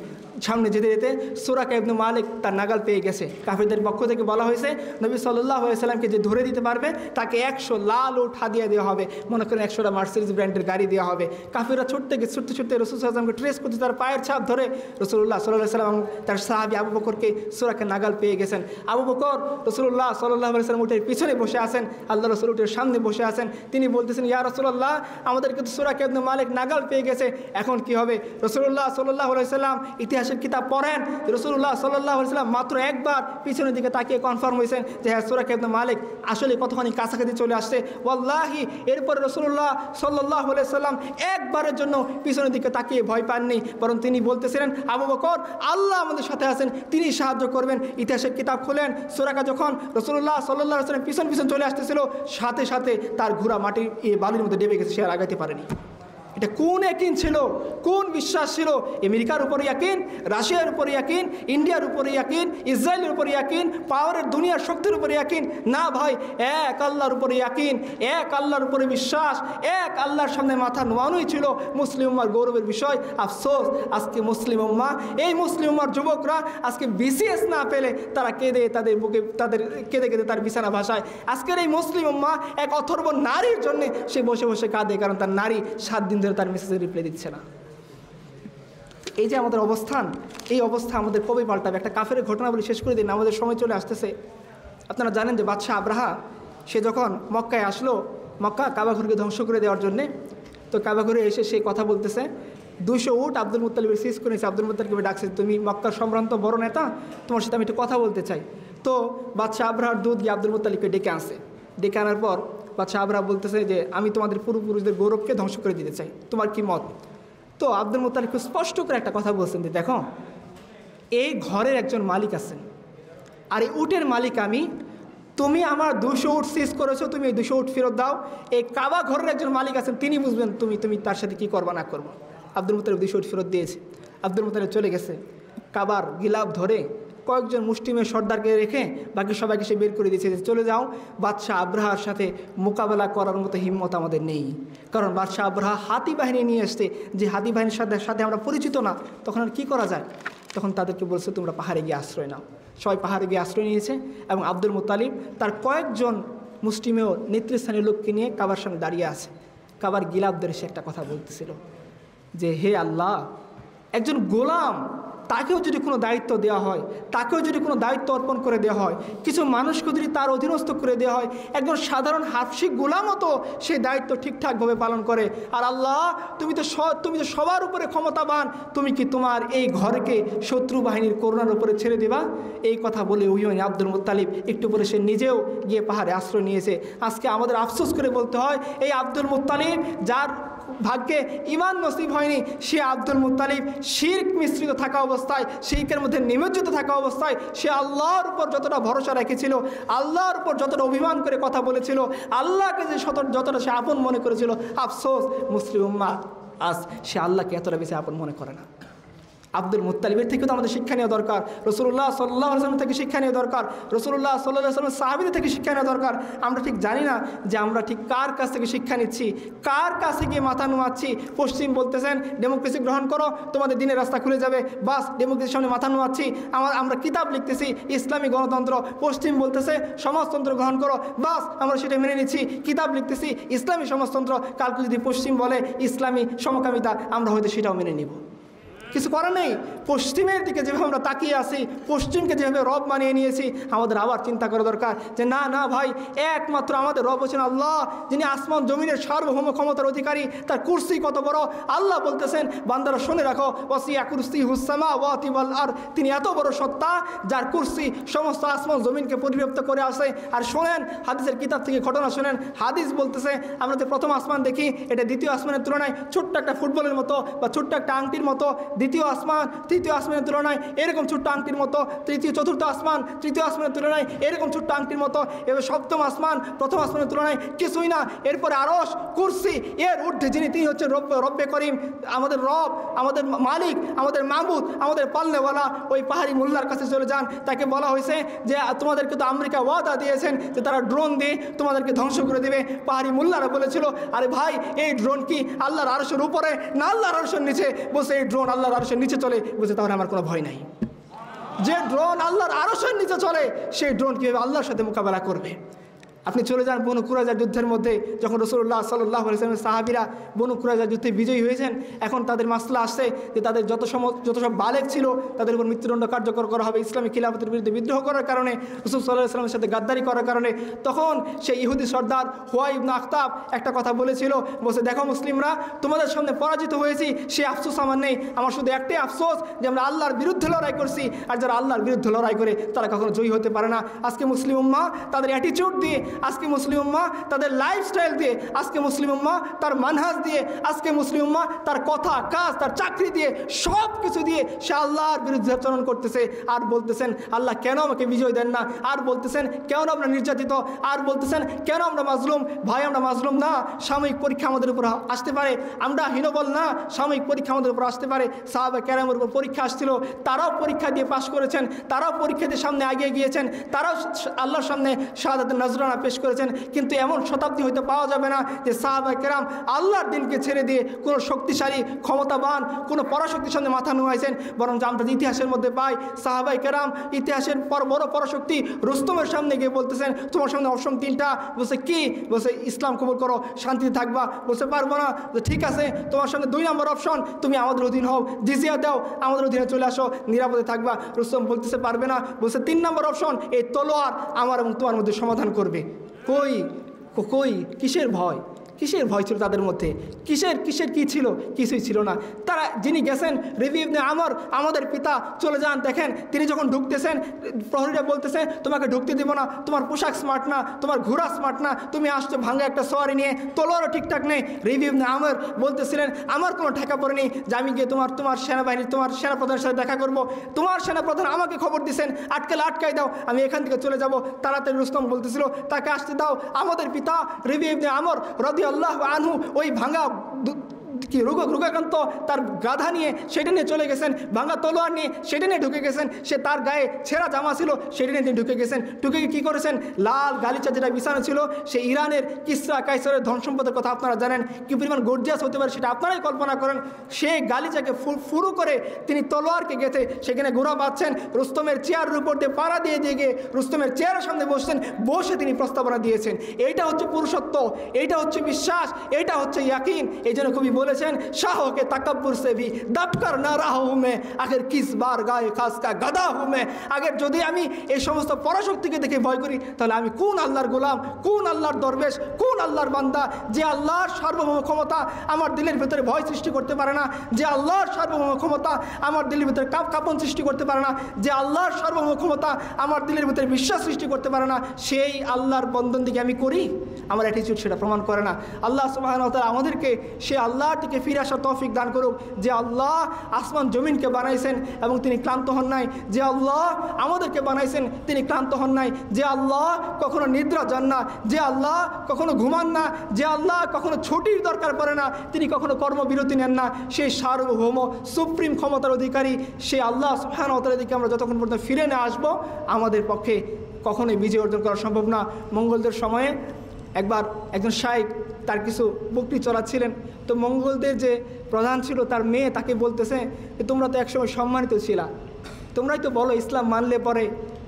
সামনে যেতে যেতে সুরাকা ইবনে মালিক তার নাগাল পেয়ে গেছে। কাফেরদের পক্ষ থেকে বলা হয়েছে নবী সাল্লাল্লাহু আলাইহি সাল্লামকে যে ধরে দিতে পারবে তাকে 100 লাল উট হাদিয়া দেওয়া হবে, মনে করেন 100টা মার্সিডিজ ব্র্যান্ডের গাড়ি দেওয়া হবে। কাফেররা ছুটতে রাসূল সাল্লাল্লাহু আলাইহি ওয়াসাল্লামকে ট্রেস করতে তার পায়ের ছাপ ধরে রাসূলুল্লাহ সাল্লাল্লাহু আলাইহি ওয়াসাল্লাম তার সাহাবী আবু বকরকে সুরাকে নাগাল পেয়ে গেছেন। আবু বকর রাসূলুল্লাহ সাল্লাল্লাহু আলাইহি ওয়াসাল্লাম উটের পিছনে বসে আছেন, আল্লাহ রাসূল উটের সামনে বসে আছেন। তিনি বলতেছেন, ইয়া রাসূলুল্লাহ আমাদেরকে তো সুরাকা ইবনে মালিক নাগাল পেয়ে গেছে, এখন কি হবে? রাসূলুল্লাহ সাল্লাল্লাহু আলাইহি ওয়াসাল্লাম ইতিহাসের কিতাব পড়েন, রাসূলুল্লাহ সাল্লাল্লাহু আলাইহি ওয়াসাল্লাম মাত্র একবার পিছনের দিকে তাকিয়ে কনফার্ম হয়েছেন যে হ্যাঁ সুরাকা ইবনে মালিক আসলে কতখানি কাছাকাছি চলে আসছে। ওয়াল্লাহি এরপর রাসূলুল্লাহ সাল্লাল্লাহু আলাইহি ওয়াসাল্লাম একবারের জন্য পিছনের দিকে তাকিয়ে ভয় পাননি, বরং তিনি বলতেছিলেন, আবু বকর আল্লাহ আমাদের সাথে আছেন, তিনি সাহায্য করবেন। ইতিহাসের কিতাব খোলেন, সুরাকা যখন রাসূলুল্লাহ সাল্লাল্লাহু আলাইহি ওয়াসাল্লাম পিছন পিছন চলে আসতেছিল, সাথে সাথে তার ঘোড়া মাটির বালির মধ্যে ডেবে গেছে, সে আর আগাতে পারেনি। এটা কোন ইয়াকিন ছিল, কোন বিশ্বাস ছিল? আমেরিকার উপরে ইয়াকিন, রাশিয়ার উপরে ইয়াকিন, ইন্ডিয়ার উপরে ইয়াকিন, ইসরায়েলের উপরে ইয়াকিন, পাওয়ারের দুনিয়ার শক্তির উপরে ইয়াকিন? না ভাই, এক আল্লাহর উপরে ইয়াকিন, এক আল্লাহর উপরে বিশ্বাস, এক আল্লাহর সামনে মাথা নোয়ানোই ছিল মুসলিম উম্মার গৌরবের বিষয়। আফসোস আজকে মুসলিম উম্মা, এই মুসলিম উম্মার যুবকরা আজকে বিসিএস না পেলে তারা কেঁদে তাদের বুকে কেঁদে কেঁদে তার বিছানা ভাষায়। আজকের এই মুসলিম উম্মা এক অথর্ব নারীর জন্যে সে বসে বসে কাঁদে, কারণ তার নারী 7 দিন ধরে তার মেসেজে রিপ্লাই দিচ্ছে না। এই যে আমাদের অবস্থান, এই অবস্থা আমাদের কবে পাল্টাবে? একটা কাফের ঘটনা বলে শেষ করে দিন, আমাদের সময় চলে আসতেছে। আপনারা জানেন যে বাদশাহ আব্রাহা সে যখন মক্কায় আসলো, মক্কা কাবাঘরকে ধ্বংস করে দেওয়ার জন্যে, তো কাবাঘরে এসে সে কথা বলতেছে, 200 উট আব্দুল মুত্তালিবের সিজ করেছে। আব্দুল মুত্তালিবকে ডাকছে, তুমি মক্কার সম্ভ্রান্ত বড় নেতা, তোমার সাথে আমি একটু কথা বলতে চাই। তো বাদশাহ আব্রাহার দুধ গিয়ে আব্দুল মুত্তালিবকে ডেকে আনছে। ডেকে আনার পর বাদশাহ আব্রাহা বলতেছে যে আমি তোমাদের পূর্বপুরুষদের গৌরবকে ধ্বংস করে দিতে চাই, তোমার কি মত? তো আব্দুল মুত্তালিব খুব স্পষ্ট করে একটা কথা বলছেন যে দেখো, এই ঘরের একজন মালিক আছেন, আর এই উটের মালিক আমি। তুমি আমার 200 উট সিজ করেছো, তুমি এই 200 উট ফেরত দাও। এই কাবা ঘরের একজন মালিক আছেন, তিনি বুঝবেন তুমি তার সাথে কি করবা না করবো। আব্দুল মুত্তালিব 200 উট ফেরত দিয়েছে। আব্দুল মুত্তালিব চলে গেছে, কাবার গিলাফ ধরে কয়েকজন মুষ্টিমেয় সর্দারকে রেখে বাকি সবাইকে সে বের করে দিয়েছে যে চলে যাও, বাদশাহ আব্রাহার সাথে মোকাবেলা করার মতো হিম্মত আমাদের নেই। কারণ বাদশাহ আব্রাহা হাতি বাহিনী নিয়ে আসছে, যে হাতি বাহিনীর সাথে আমরা পরিচিত না, তখন আর কী করা যায়? তখন তাদেরকে বলছে তোমরা পাহাড়ে গিয়ে আশ্রয় নাও। সবাই পাহাড়ে গিয়ে আশ্রয় নিয়েছে এবং আব্দুল মুত্তালিব তার কয়েকজন মুষ্টিমেয় নেতৃস্থানীয় লোককে নিয়ে কাবার সামনে দাঁড়িয়ে আছে। কাবার গিলাফ ধরে সে একটা কথা বলতেছিল যে হে আল্লাহ, একজন গোলাম তাকেও যদি কোনো দায়িত্ব দেওয়া হয়, তাকেও যদি কোনো দায়িত্ব অর্পণ করে দেওয়া হয়, কিছু মানুষকে যদি তার অধীনস্থ করে দেওয়া হয়, একজন সাধারণ হাফসি গোলামও তো সেই দায়িত্ব ঠিকঠাকভাবে পালন করে। আর আল্লাহ তুমি তো সবার উপরে ক্ষমতাবান, তুমি কি তোমার এই ঘরকে শত্রু বাহিনীর করোনার উপরে ছেড়ে দেবা? এই কথা বলে উহিয়নি আব্দুল মুত্তালিব একটু পরে সে নিজেও গিয়ে পাহাড়ে আশ্রয় নিয়েছে। আজকে আমাদের আফসোস করে বলতে হয়, এই আব্দুল মুত্তালিব যার ভাগ্যে ইমান নসিব হয়নি, সে আব্দুল মুত্তালিব শিরক মিশ্রিত থাকা অবস্থায়, শিরকের মধ্যে নিমজ্জিত থাকা অবস্থায় সে আল্লাহর উপর যতটা ভরসা রেখেছিল, আল্লাহর উপর যতটা অভিমান করে কথা বলেছিল, আল্লাহকে যে যতটা সে আপন মনে করেছিল, আফসোস মুসলিম উম্মাহ আজ সে আল্লাহকে এতটা বেশি আপন মনে করে না। আব্দুল মুত্তালিবের থেকেও তো আমাদের শিক্ষা নেওয়া দরকার, রাসূলুল্লাহ সাল্লাল্লাহু আলাইহি ওয়াসাল্লাম থেকে শিক্ষা নেওয়া দরকার, রাসূলুল্লাহ সাল্লাল্লাহু আলাইহি ওয়াসাল্লাম সাহাবীদের থেকে শিক্ষা নেওয়া দরকার। আমরা ঠিক জানি না যে আমরা ঠিক কার কাছ থেকে শিক্ষা নিচ্ছি, কার কাছে গিয়ে মাথা নোয়াচ্ছি। পশ্চিম বলতেছেন ডেমোক্রেসি গ্রহণ করো, তোমাদের দিনের রাস্তা খুলে যাবে, বাস ডেমোক্রেসির সামনে মাথা নোয়াচ্ছি। আমরা কিতাব লিখতেছি ইসলামী গণতন্ত্র, পশ্চিম বলতেছে সমাজতন্ত্র গ্রহণ করো, বাস আমরা সেটা মেনে নিচ্ছি। কিতাব লিখতেছি ইসলামী সমাজতন্ত্র, কালকে যদি পশ্চিম বলে ইসলামী সমকামিতা, আমরা হয়তো সেটাও মেনে নিব। কিছু করার নেই। পশ্চিমের দিকে যেভাবে আমরা তাকিয়ে আসি, পশ্চিমকে যেভাবে রব মানিয়ে নিয়েছি, আমাদের আবার চিন্তা করা দরকার যে না না ভাই, একমাত্র আমাদের রব হচ্ছেন আল্লাহ, যিনি আসমান জমিনের সার্বভৌম ক্ষমতার অধিকারী। তার কুরসি কত বড়! আল্লাহ বলতেছেন বান্দারা শুনে রাখো, ওয়াসিয়া কুরসিয়ুহুস সামাওয়াতি ওয়াল আরদ, তিনি এত বড় সত্তা যার কুরসি সমস্ত আসমান জমিনকে পরিব্যাপ্ত করে আসে। আর শোনেন হাদিসের কিতাব থেকে ঘটনা শোনেন, হাদিস বলতেছে আমরা যে প্রথম আসমান দেখি, এটা দ্বিতীয় আসমানের তুলনায় ছোট্ট একটা ফুটবলের মতো বা ছোট্ট একটা আংটির মতো। দ্বিতীয় আসমান তৃতীয় আসমানের তুলনায় এরকম ছোট্ট আংটির মতো, চতুর্থ আসমান তৃতীয় আসমানের তুলনায় এরকম ছোট্ট আংটির মতো, এবার সপ্তম আসমান প্রথম আসমানের তুলনায় কিছুই না। এরপরে আরশ, কুরসি, এর ঊর্ধ্বে যিনি, তিনি হচ্ছেন রব্বে করিম, আমাদের রব, আমাদের মালিক, আমাদের মাবুদ, আমাদের পালনেওয়ালা। ওই পাহাড়ি মোল্লার কাছে চলে যান, তাকে বলা হয়েছে যে তোমাদেরকে তো আমেরিকা ওয়াদা দিয়েছেন যে তারা ড্রোন দিয়ে তোমাদেরকে ধ্বংস করে দেবে। পাহাড়ি মোল্লারা বলেছিল আরে ভাই, এই ড্রোন কি আল্লাহর আরশের উপরে না আল্লাহর আরশের নিচে? বলছে এই ড্রোন আল্লাহর আরশের নিচে চলে। বলছে তাহলে আমার কোনো ভয় নাই। যে ড্রোন আল্লাহর আরশের নিচে চলে, সেই ড্রোন কীভাবে আল্লাহর সাথে মোকাবেলা করবে? আপনি চলে যান বনু কুরাইজা যুদ্ধের মধ্যে, যখন রাসূলুল্লাহ সাল্লাল্লাহু আলাইহি ওয়াসাল্লামের সাহাবীরা বনু কুরাইজা যুদ্ধে বিজয়ী হয়েছেন, এখন তাদের মাসলা আসছে যে তাদের যত সব বালেগ ছিল তাদের উপর মৃত্যুদণ্ড কার্যকর করা হবে ইসলামী খিলাফতের বিরুদ্ধে বিদ্রোহ করার কারণে, রাসূল সাল্লাল্লাহু আলাইহি ওয়াসাল্লামের সাথে গাদ্দারি করার কারণে। তখন সেই ইহুদি সর্দার হুয়াই ইবনে আখতাব একটা কথা বলেছিল, বলছে দেখো মুসলিমরা, তোমাদের সামনে পরাজিত হয়েছি, সে আফসোস আমার নেই, আমার শুধু একটাই আফসোস যে আমরা আল্লাহর বিরুদ্ধে লড়াই করছি, আর যারা আল্লাহর বিরুদ্ধে লড়াই করে তারা কখনো জয়ী হতে পারে না। আজকে মুসলিম উম্মাহ তাদের অ্যাটিটিউড দিয়ে, আজকে মুসলিম উম্মাহ তাদের লাইফস্টাইল দিয়ে, আজকে মুসলিম উম্মাহ তার মানহাজ দিয়ে, আজকে মুসলিম উম্মাহ তার কথা কাজ তার চাকরি দিয়ে, সব কিছু দিয়ে সে আল্লাহর বিরুদ্ধে আচরণ করতেছে। আর বলতেছেন আল্লাহ কেন আমাকে বিজয় দেন না, আর বলতেছেন কেন আমরা নির্যাতিত, আর বলতেছেন কেন আমরা মাজলুম। ভাই আমরা মাজলুম না, সাময়িক পরীক্ষা আমাদের উপর আসতে পারে, আমরা হীনবল না, সাময়িক পরীক্ষা আমাদের উপর আসতে পারে। সাহাবা কেরামের উপর পরীক্ষা আসছিল, তারাও পরীক্ষা দিয়ে পাশ করেছেন, তারাও পরীক্ষা দিয়ে সামনে এগিয়ে গিয়েছেন, তারাও আল্লাহর সামনে শাহাদাতের নজরানা পেশ করেছেন। কিন্তু এমন শতাব্দী হইতে পাওয়া যাবে না যে সাহাবা কেরাম আল্লাহর দিনকে ছেড়ে দিয়ে কোনো শক্তিশালী ক্ষমতাবান কোনো পরাশক্তির সামনে মাথা নুয়াইছেন, বরং আমরা ইতিহাসের মধ্যে পাই সাহাবাই কেরাম ইতিহাসের বড় পরাশক্তি রুস্তমের সামনে গিয়ে বলতেছেন তোমার সামনে অপশন তিনটা। বলছে কি? বলছে ইসলাম কবুল করো, শান্তিতে থাকবা। বলছে পারবো না। ঠিক আছে, তোমার সামনে 2 নম্বর অপশন, তুমি আমাদের অধীন হও, জিজিয়া দাও, আমাদের অধীনে চলে আসো, নিরাপদে থাকবা। রুস্তম বলতেছে পারবে না। বলছে 3 নম্বর অপশন, এই তলোয়ার আমার এবং তোমার মধ্যে সমাধান করবে। কই কিসের ভয়? কিসের ভয় ছিল তাদের মধ্যে? কিসের কি ছিল? কিছুই ছিল না। তারা যিনি গেছেন রবি ইবনে আমর, আমাদের পিতা, চলে যান, দেখেন তিনি যখন ঢুকতেছেন প্রহরীরা বলতেছে তোমাকে ঢুকতে দেব না, তোমার পোশাক স্মার্ট না, তোমার ঘোড়া স্মার্ট না, তুমি আসছো ভাঙ্গা একটা সোয়ারি নিয়ে, তলোয়ারও ঠিকঠাক নেই। রবি ইবনে আমর বলতেছিলেন আমার কোনো ঠেকা পড়েনি যে আমি গিয়ে তোমার সেনাবাহিনী তোমার সেনাপ্রধানের সাথে দেখা করব। তোমার সেনাপ্রধান আমাকে খবর দিয়েছেন আটকাই দাও, আমি এখান থেকে চলে যাব তাড়াতাড়ি। রুস্তম বলতেছিল তাকে আসতে দাও। আমাদের পিতা রবি ইবনে আমর রাদিয়াল্লাহু আনহু ওই ভাঙা কি রোগাক্রান্ত তার গাধা নিয়ে সেটা নিয়ে চলে গেছেন, ভাঙা তলোয়ার নিয়ে সেটা নিয়ে ঢুকে গেছেন, সে তার গায়ে ছেঁড়া জামা ছিল সেটা নিয়ে তিনি ঢুকে গেছেন, ঢুকে কী করেছেন, লাল গালিচা যেটা বিছানো ছিল সে ইরানের কিসরা কাইসারের ধন সম্পদের কথা আপনারা জানেন, কি পরিমাণ গর্জিয়াস হতে পারে সেটা আপনারাই কল্পনা করেন। সেই গালিচাকে ফুরু করে তিনি তলোয়ারকে গেঁথে সেখানে ঘোড়া পাচ্ছেন, রুস্তমের চেয়ারের উপর দিয়ে পাড়া দিয়ে গিয়ে রুস্তমের চেয়ারের সামনে বসছেন, বসে তিনি প্রস্তাবনা দিয়েছেন। এইটা হচ্ছে পুরুষত্ব, এইটা হচ্ছে বিশ্বাস, এইটা হচ্ছে ইয়াকিন। এই জন্য কবি বলেছেন, শাহকে তাকাব্বুর সে ভি দাবকার না রাহ হুঁ মে, আগের কিস বার গায়ে খাস কা গাদা হুঁ মে। আগের যদি আমি এই সমস্ত পরাশক্তিকে দেখে ভয় করি তাহলে আমি কোন আল্লাহর গোলাম, কোন আল্লাহর দরবেশ, কোন আল্লাহর বান্দা? যে আল্লাহর সার্বভৌম ক্ষমতা আমার দিলের ভেতরে ভয় সৃষ্টি করতে পারে না, যে আল্লাহর সার্বভৌম ক্ষমতা আমার দিলের ভিতরে কাঁপন সৃষ্টি করতে পারে না, যে আল্লাহর সার্বভৌম ক্ষমতা আমার দিলের ভিতরে বিশ্বাস সৃষ্টি করতে পারে না, সেই আল্লাহর বন্ধন দিকে আমি করি? আমার অ্যাটিচিউড সেটা প্রমাণ করে না। আল্লাহ সুবহানাহু ওয়া তাআলা আমাদেরকে সে আল্লাহর দিকে ফিরে আসার তৌফিক দান করুক, যে আল্লাহ আসমান জমিনকে বানাইছেন এবং তিনি ক্লান্ত হন নাই, যে আল্লাহ আমাদেরকে বানাইছেন তিনি ক্লান্ত হন নাই, যে আল্লাহ কখনো নিদ্রা যান না, যে আল্লাহ কখনো ঘুমান না, যে আল্লাহ কখনো ছুটির দরকার পড়ে না, তিনি কখনো কর্মবিরতি নেন না, সেই সার্বভৌম সুপ্রিম ক্ষমতার অধিকারী সে আল্লাহ সুবহানাহু ওয়া তাআলার দিকে আমরা যতক্ষণ পর্যন্ত ফিরে না আসবো আমাদের পক্ষে কখনোই বিজয় অর্জন করা সম্ভব না। মঙ্গলদের সময়ে একবার একজন শাইখ তার কিছু বকরি চড়াচ্ছিলেন, তো মঙ্গলদের যে প্রধান ছিল তার মেয়ে তাকে বলতেছে যে তোমরা তো একসময় সম্মানিত ছিলা, তোমরাই তো বলো ইসলাম মানলে পরে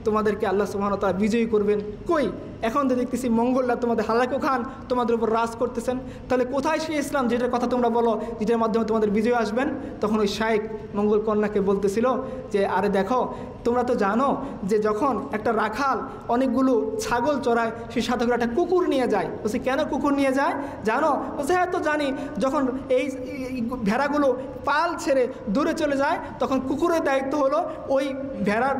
তোমাদেরকে আল্লাহ সুবহানাহু ওয়া তাআলা বিজয়ী করবেন, কই এখন তো দেখতেছি মঙ্গলরা তোমাদের হালাকু খান তোমাদের উপর রাজ করতেছেন, তাহলে কোথায় সেই ইসলাম যেটার কথা তোমরা বলো যেটার মাধ্যমে তোমাদের বিজয় আসবেন? তখন ওই শাইখ মঙ্গল কন্যাকে বলতেছিল যে আরে দেখো তোমরা তো জানো যে যখন একটা রাখাল অনেকগুলো ছাগল চড়ায় সেই সাথে করে একটা কুকুর নিয়ে যায়। বলছে কেন কুকুর নিয়ে যায় জানো? বলছে হ্যাঁ তো জানি, যখন এই ভেড়াগুলো পাল ছেড়ে দূরে চলে যায় তখন কুকুরের দায়িত্ব হলো ওই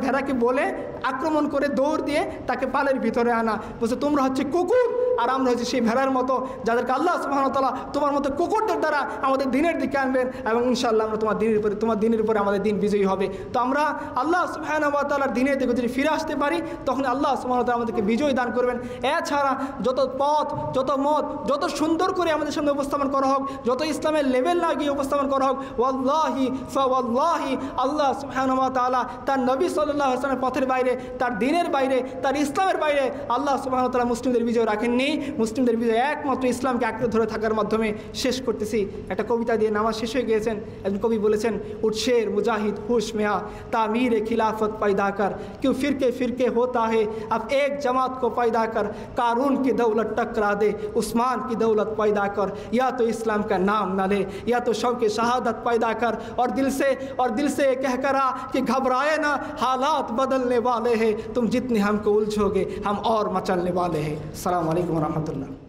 ভেড়াকে বলে আক্রমণ করে দৌড় দিয়ে তাকে পালের ভিতরে আনা। বলছে তোমরা হচ্ছে কুকুর আর আমরা হচ্ছে সেই ভেড়ার মতো যাদেরকে আল্লাহ সুবহানাহু ওয়া তাআলা তোমার মতো কুকুরদের দ্বারা আমাদের দিনের দিকে আনবেন এবং ইনশাআল্লাহ আমরা তোমার দিনের উপরে আমাদের দিন বিজয়ী হবে। তো আমরা আল্লাহ সুবহানাহু ওয়া তাআলার দিনের দিকে যদি ফিরে আসতে পারি তখন আল্লাহ সুবহানাহু ওয়া তাআলা আমাদেরকে বিজয় দান করবেন। এছাড়া যত পথ যত মত যত সুন্দর করে আমাদের সামনে উপস্থাপন করা হোক, যত ইসলামের লেভেল লাগিয়ে উপস্থাপন করা হোক, ওয়াল্লাহি ফাওয়াল্লাহি আল্লাহ সুবহানাহু ওয়া তাআলা তার নবী সাল্লাল্লাহু আলাইহি ওয়াসাল্লামের পথের বাইরে, তার দিনের বাইরে, তার ইসলামের বাইরে আল্লাহ সুবহানাহু ওয়া তাআলা মুসলিমদের বিজয় রাখেননি। মুসলিমদের বিজয় একমাত্র ইসলামকে আঁকড়ে ধরে থাকার মাধ্যমে। শেষ করতেছি একটা কবিতা দিয়ে, নামাজ শেষ হয়ে গিয়েছেন। একজন কবি বলেছেন, উঠশের মুজাহিদ হুশ মেয়া तामीर खिलाफत पैदा कर, क्यों फिरके फिरके होता है अब एक जमात को पैदा कर, कारून की दौलत टकरा दे उस्मान की दौलत पैदा कर, या तो इस्लाम का नाम न ले या तो शौक़ शहादत पैदा कर, और दिल से कह करा कि घबराए ना हालात बदलने वाले हैं, तुम जितने हमको उलझोगे हम और मचलने वाले हैं। अस्सलामु अलैकुम व रहमतुल्लाह।